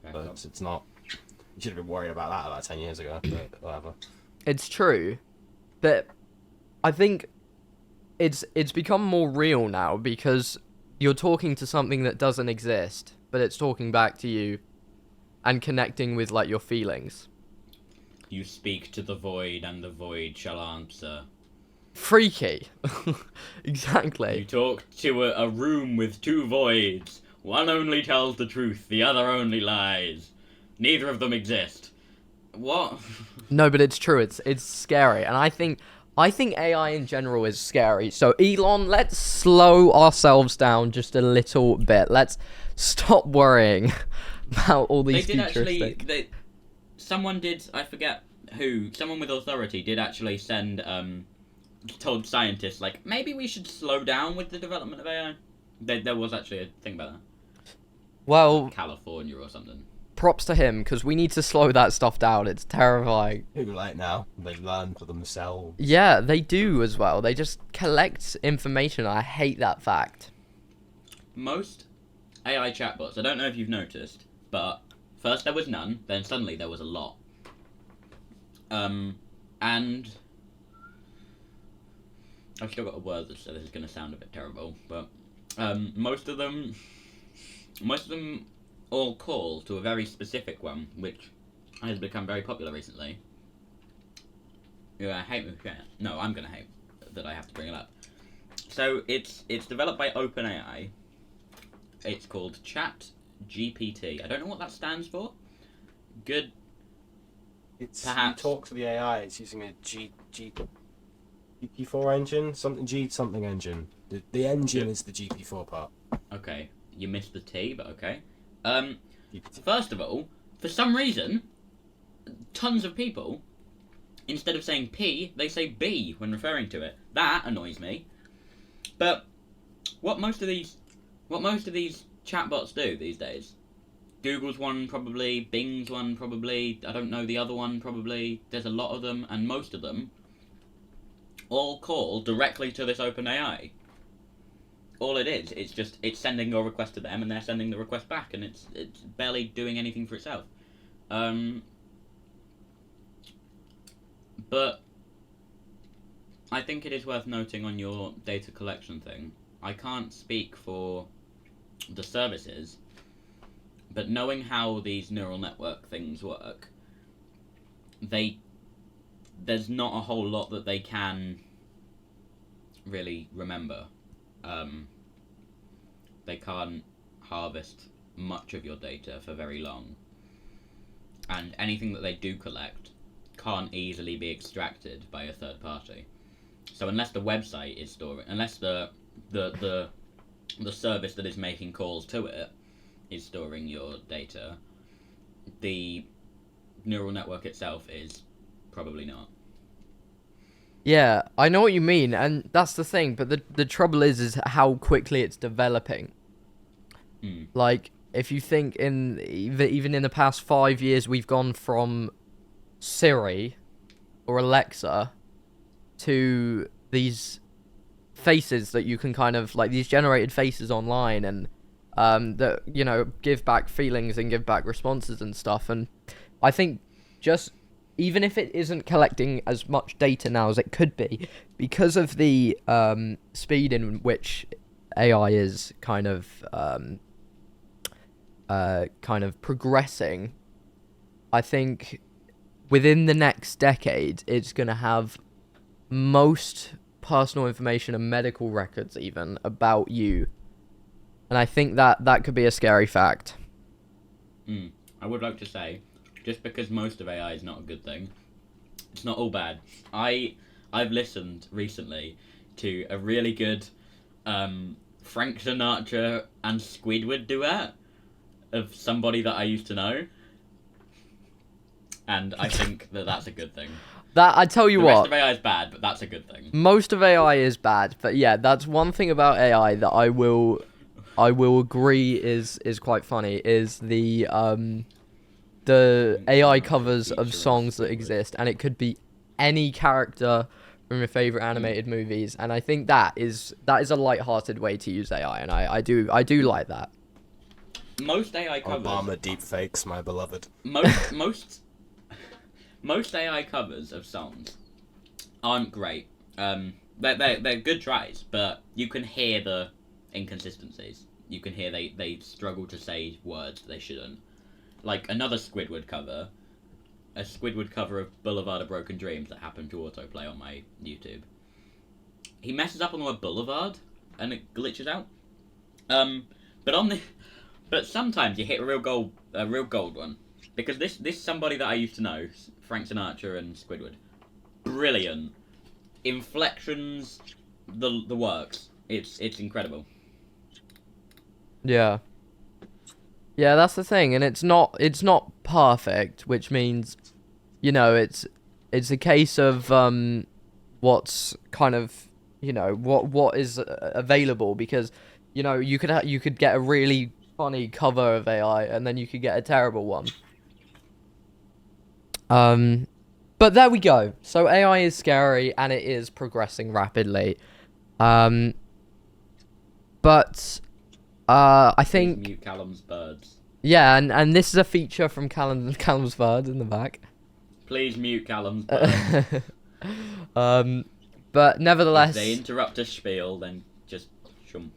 Okay, But it's not... You should have been worried about that about 10 years ago, but whatever. It's true. But I think it's become more real now because you're talking to something that doesn't exist, but it's talking back to you and connecting with, like, your feelings. You speak to the void, and the void shall answer. Freaky. You Exactly. talk to a room with 2 voids. One only tells the truth, the other only lies. Neither of them exist. What? No, but it's true. It's scary, and I think AI in general is scary. So Elon, let's slow ourselves down just a little bit. Let's stop worrying about all these futuristic. Someone did, I forget who, someone with authority did actually send, told scientists, like, maybe we should slow down with the development of AI. There was actually a thing about that. Well, California or something. props to him, because we need to slow that stuff down. It's terrifying. Too late now. They learn for themselves. Yeah, they do as well. They just collect information. I hate that fact. Most AI chatbots, I don't know if you've noticed, but first there was none, then suddenly there was a lot. And I've still got a word that says this is going to sound a bit terrible, but most of them all call to a very specific one, which has become very popular recently. Yeah, I hate no, I'm gonna hate that I have to bring it up. So it's developed by OpenAI. It's called ChatGPT. I don't know what that stands for. Good. It's Perhaps. You talk to the AI. It's using a GP4 engine, something engine. The engine is the GP4 part. Okay, you missed the T, but okay. GPT. First of all, for some reason, tons of people, instead of saying P, they say B when referring to it. That annoys me. But what most of these chatbots do these days, Google's one probably, Bing's one probably, I don't know, the other one probably, there's a lot of them, and most of them all call directly to this OpenAI. All it is, it's sending your request to them, and they're sending the request back, and it's barely doing anything for itself. But I think it is worth noting on your data collection thing, I can't speak for the services, but knowing how these neural network things work, there's not a whole lot that they can really remember. They can't harvest much of your data for very long, and anything that they do collect can't easily be extracted by a third party. So unless the website is storing, unless the service that is making calls to it is storing your data. The neural network itself is probably not. Yeah, I know what you mean, and that's the thing. But the trouble is how quickly it's developing. Like, if you think even in the past 5 years, we've gone from Siri or Alexa to these faces that you can kind of like these generated faces online, and that give back feelings and give back responses and stuff. And I think just even if it isn't collecting as much data now as it could be, because of the speed in which AI is kind of progressing, I think within the next decade, it's going to have most personal information and medical records even about you. And I think that could be a scary fact. I would like to say, just because most of AI is not a good thing, it's not all bad. I've listened recently to a really good Frank Sinatra and Squidward duet of somebody that I used to know, and I think that's a good thing. That I tell you the what, rest of AI is bad, but that's a good thing. Most of AI is bad, but yeah, that's one thing about AI that I will agree is quite funny, is the AI covers of songs that exist, and it could be any character from your favorite animated movies, and I think that is a light-hearted way to use AI, and I do like that. Most AI covers Obama deepfakes, my beloved. Most AI covers of songs aren't great. They're good tries, but you can hear the inconsistencies. You can hear they struggle to say words they shouldn't. Like another Squidward cover, a Squidward cover of Boulevard of Broken Dreams that happened to autoplay on my YouTube. He messes up on the word boulevard, and it glitches out. But sometimes you hit a real gold one, because this somebody that I used to know, Frank Sinatra and Squidward, brilliant inflections, the works. It's incredible. Yeah, that's the thing, and it's not perfect, which means, it's a case of what's kind of what is available, because you could get a really funny cover of AI, and then you could get a terrible one. But there we go. So AI is scary, and it is progressing rapidly. But I think Please mute Callum's birds. Yeah, and this is a feature from Callum's bird in the back. Please mute Callum's birds. But nevertheless, If they interrupt a spiel, then just shum.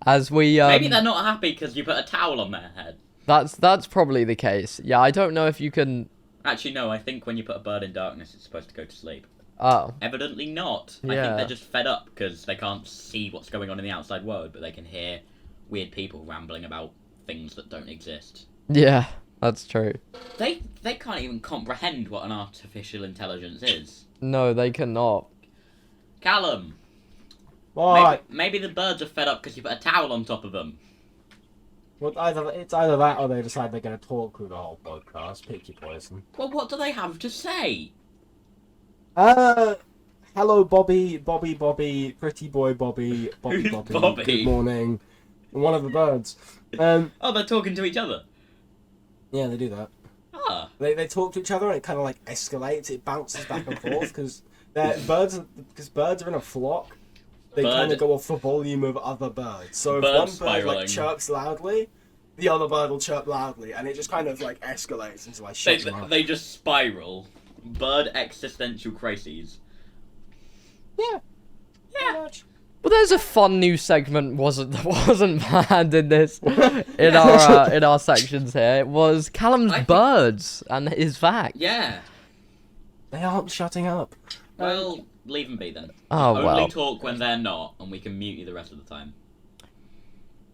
As we Maybe they're not happy because you put a towel on their head. That's probably the case. Yeah, I don't know if you can. Actually, no. I think when you put a bird in darkness, it's supposed to go to sleep. Oh. Evidently not. Yeah. I think they're just fed up because they can't see what's going on in the outside world, but they can hear weird people rambling about things that don't exist. Yeah, that's true. They can't even comprehend what an artificial intelligence is. No, they cannot. Callum. What? Maybe the birds are fed up because you put a towel on top of them. Well, it's either that or they decide they're going to talk through the whole podcast. Pick your poison. Well, what do they have to say? Hello, Bobby, pretty boy, Bobby. Who's Bobby? Good morning. And one of the birds. Oh, they're talking to each other. Yeah, they do that. Ah. They talk to each other, and it kind of like escalates. It bounces back and forth because birds are in a flock. They kind of go off the volume of other birds. So if one bird like chirps loudly, the other bird will chirp loudly, and it just kind of like escalates into like shit. They just spiral. Bird existential crises. Yeah. Well, there's a fun new segment wasn't planned in this in our sections here. It was Callum's birds and his facts. Yeah. They aren't shutting up. Well, leave them be then. Oh, well. Only talk when they're not, and we can mute you the rest of the time.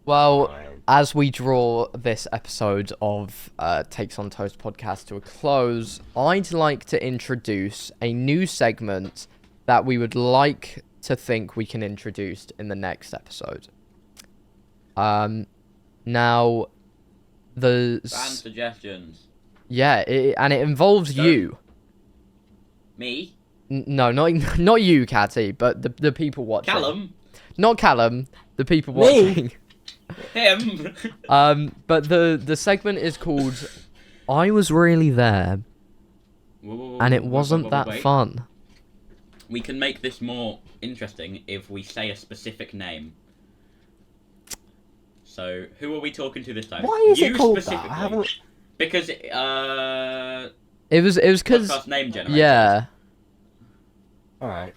Well, as we draw this episode of Takes on Toast podcast to a close, I'd like to introduce a new segment that we would like to think we can introduce in the next episode. Now, Fan suggestions. yeah, and it involves So- you. Me, No, not you, Catty, but the people watching. Callum, Not Callum, the people Me? watching. him. But the segment is called I Was Really There, and it wasn't that Wait. fun. We can make this more interesting if we say a specific name. So, who are we talking to this time? Why is you it called that? specifically. I haven't. Because It was because podcast name generator. yeah. Alright.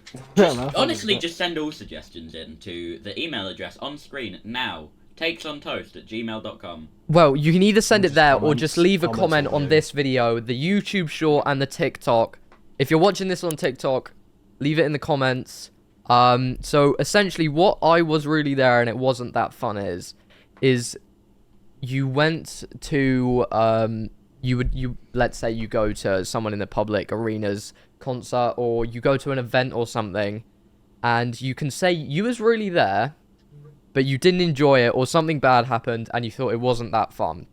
Honestly, just send all suggestions in to the email address on screen now. takesontoast@gmail.com. Well, you can either send it Just there or comments- just leave a comments comment will on do. this video, the YouTube short and the TikTok. If you're watching this on TikTok, leave it in the comments. So essentially what I was really there and it wasn't that fun is you went to let's say you go to someone in the public arena's concert or you go to an event or something and you can say you was really there but you didn't enjoy it or something bad happened and you thought it wasn't that fun.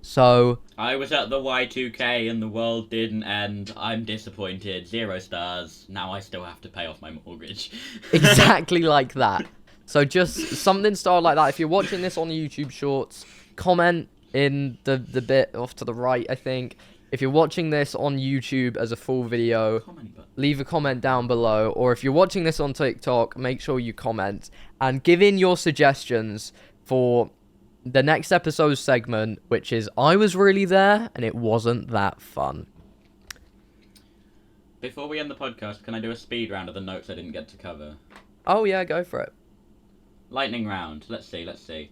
So I was at the Y2K and the world didn't end. I'm disappointed. 0 stars. Now I still have to pay off my mortgage. exactly like that. So just something styled like that. If you're watching this on YouTube Shorts, comment in the bit off to the right, I think. If you're watching this on YouTube as a full video, Comment button. leave a comment down below. Or if you're watching this on TikTok, make sure you comment. And give in your suggestions for the next episode's segment, which is I was really there and it wasn't that fun. Before we end the podcast, can I do a speed round of the notes I didn't get to cover? Oh yeah, go for it. Lightning round. Let's see.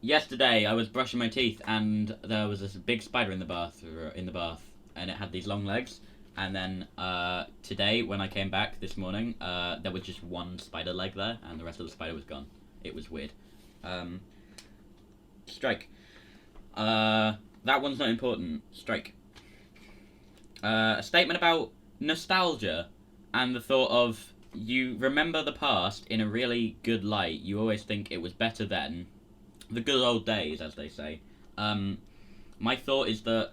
Yesterday I was brushing my teeth and there was this big spider in the bath, and it had these long legs. And then today, when I came back this morning, there was just one spider leg there, and the rest of the spider was gone. It was weird. Strike. That one's not important. Strike. A statement about nostalgia and the thought of you remember the past in a really good light. You always think it was better then. The good old days, as they say. My thought is that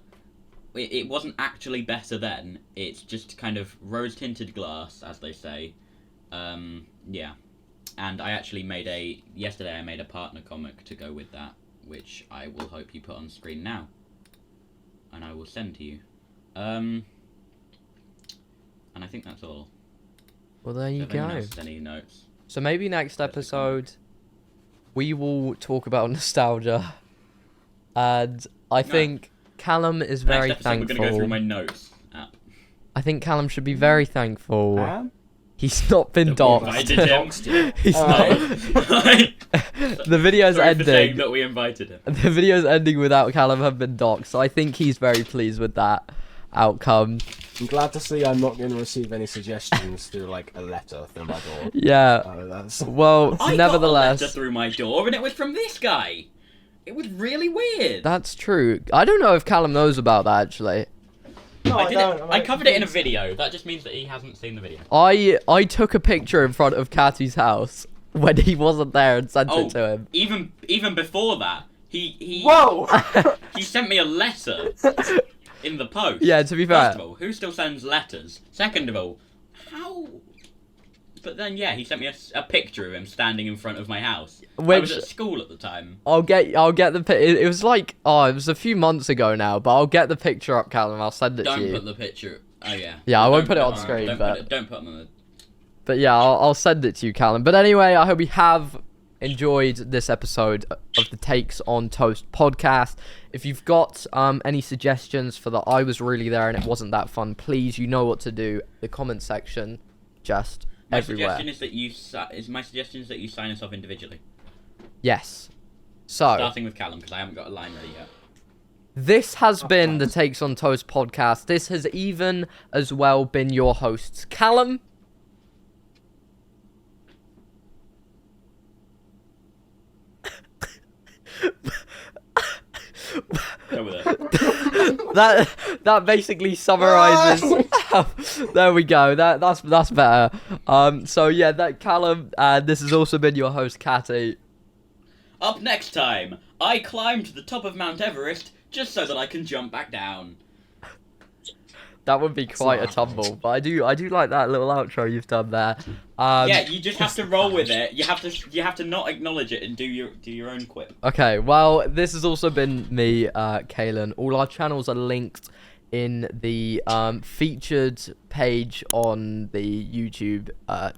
it wasn't actually better then. It's just kind of rose-tinted glass, as they say. Yeah. And I actually yesterday I made a partner comic to go with that, which I will hope you put on screen now. And I will send to you. And I think that's all. Well, there you So if anyone go. else has any notes. So maybe next That's the episode we will talk about nostalgia, and I think Callum is very Next episode, thankful. we're going to go through my notes app. I think Callum should be very thankful. Huh? He's not been That we doxxed. invited him. Doxed you. He's Alright. not. The video's Sorry for saying ending. that we invited him. The video's ending without Callum have been doxxed, so I think he's very pleased with that outcome. I'm glad to see I'm not going to receive any suggestions through like a letter through my door. Yeah. That's Well, I got a nevertheless, letter through my door, and it was from this guy. It was really weird. that's true. I don't know if Callum knows about that actually. no, I covered it in a video. That just means that he hasn't seen the video. I took a picture in front of Catty's house when he wasn't there and sent Oh, it to him. even before that, he Whoa! he sent me a letter in the post. Yeah, to be fair. First of all, who still sends letters? Second of all, how? But then, yeah, he sent me a picture of him standing in front of my house. I was Which- at school at the time. I'll get the it was like it was a few months ago now, but I'll get the picture up, Callum. I'll send it Don't to you. put the picture. Oh yeah. Yeah, I won't Don't put it on alright, screen, Don't but- put it, don't put it on the. But yeah, I'll send it to you, Callum. But anyway, I hope you have enjoyed this episode of the Takes on Toast podcast. If you've got any suggestions for the I was really there and it wasn't that fun, please, you know what to do. The comment section, just My everywhere. suggestion is that you sign us off individually, Yes. So starting with Callum because I haven't got a line ready yet. this has been the Takes on Toast podcast. This has even as well been your hosts, Callum. Go with it. that basically summarizes. There we go. That's better. So yeah, that Callum. This has also been your host, Catty. Up next time, I climbed to the top of Mount Everest just so that I can jump back down. That would be quite a tumble, but I do like that little outro you've done there. Yeah, you just have to roll with it. You have to not acknowledge it and do your own quip. Okay, well, this has also been me, Kalen. All our channels are linked in the featured page on the YouTube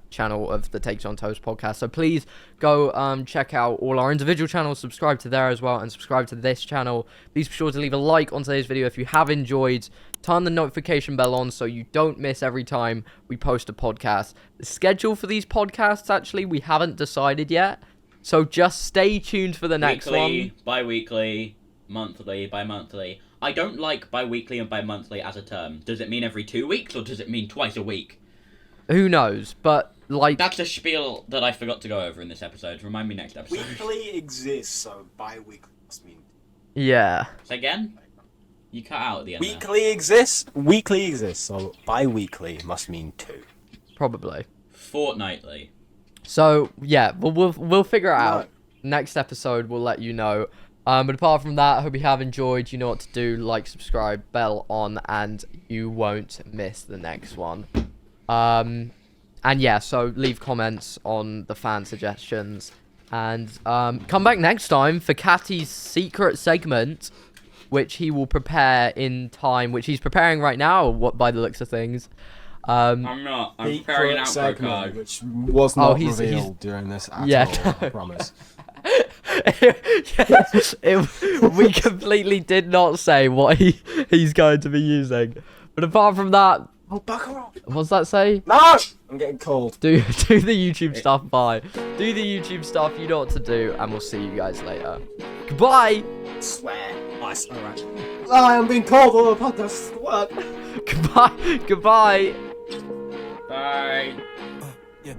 channel of the Takes on Toast podcast. So please go check out all our individual channels, subscribe to there as well, and subscribe to this channel. Please be sure to leave a like on today's video if you have enjoyed. Turn the notification bell on so you don't miss every time we post a podcast. The schedule for these podcasts, actually, we haven't decided yet. So just stay tuned for the next Weekly, one. bi-weekly, monthly, bi-monthly. I don't like bi-weekly and bi-monthly as a term. Does it mean every 2 weeks or does it mean twice a week? Who knows? But, like... That's a spiel that I forgot to go over in this episode. Remind me next episode. Weekly exists, so bi-weekly must mean... Yeah. Say again? You cut out at the end there. Weekly exists, so bi-weekly must mean 2. Probably. Fortnightly. So, yeah, we'll figure it out. Next episode, we'll let you know. But apart from that, I hope you have enjoyed. You know what to do. Like, subscribe, bell on, and you won't miss the next one. And yeah, so leave comments on the fan suggestions. And come back next time for Catty's secret segment, which he will prepare in time, which he's preparing right now, by the looks of things. I'm not. I'm preparing an outro card. Which was not revealed during this at all, I promise. We completely did not say what he's going to be using. But apart from that... Oh, buckle up! What's that say? No! I'm getting cold. Do the YouTube stuff, bye. Do the YouTube stuff, you know what to do, and we'll see you guys later. Goodbye! Swear. I swear, right? I am being cold all the podcast. What? Goodbye! Bye. Yeah.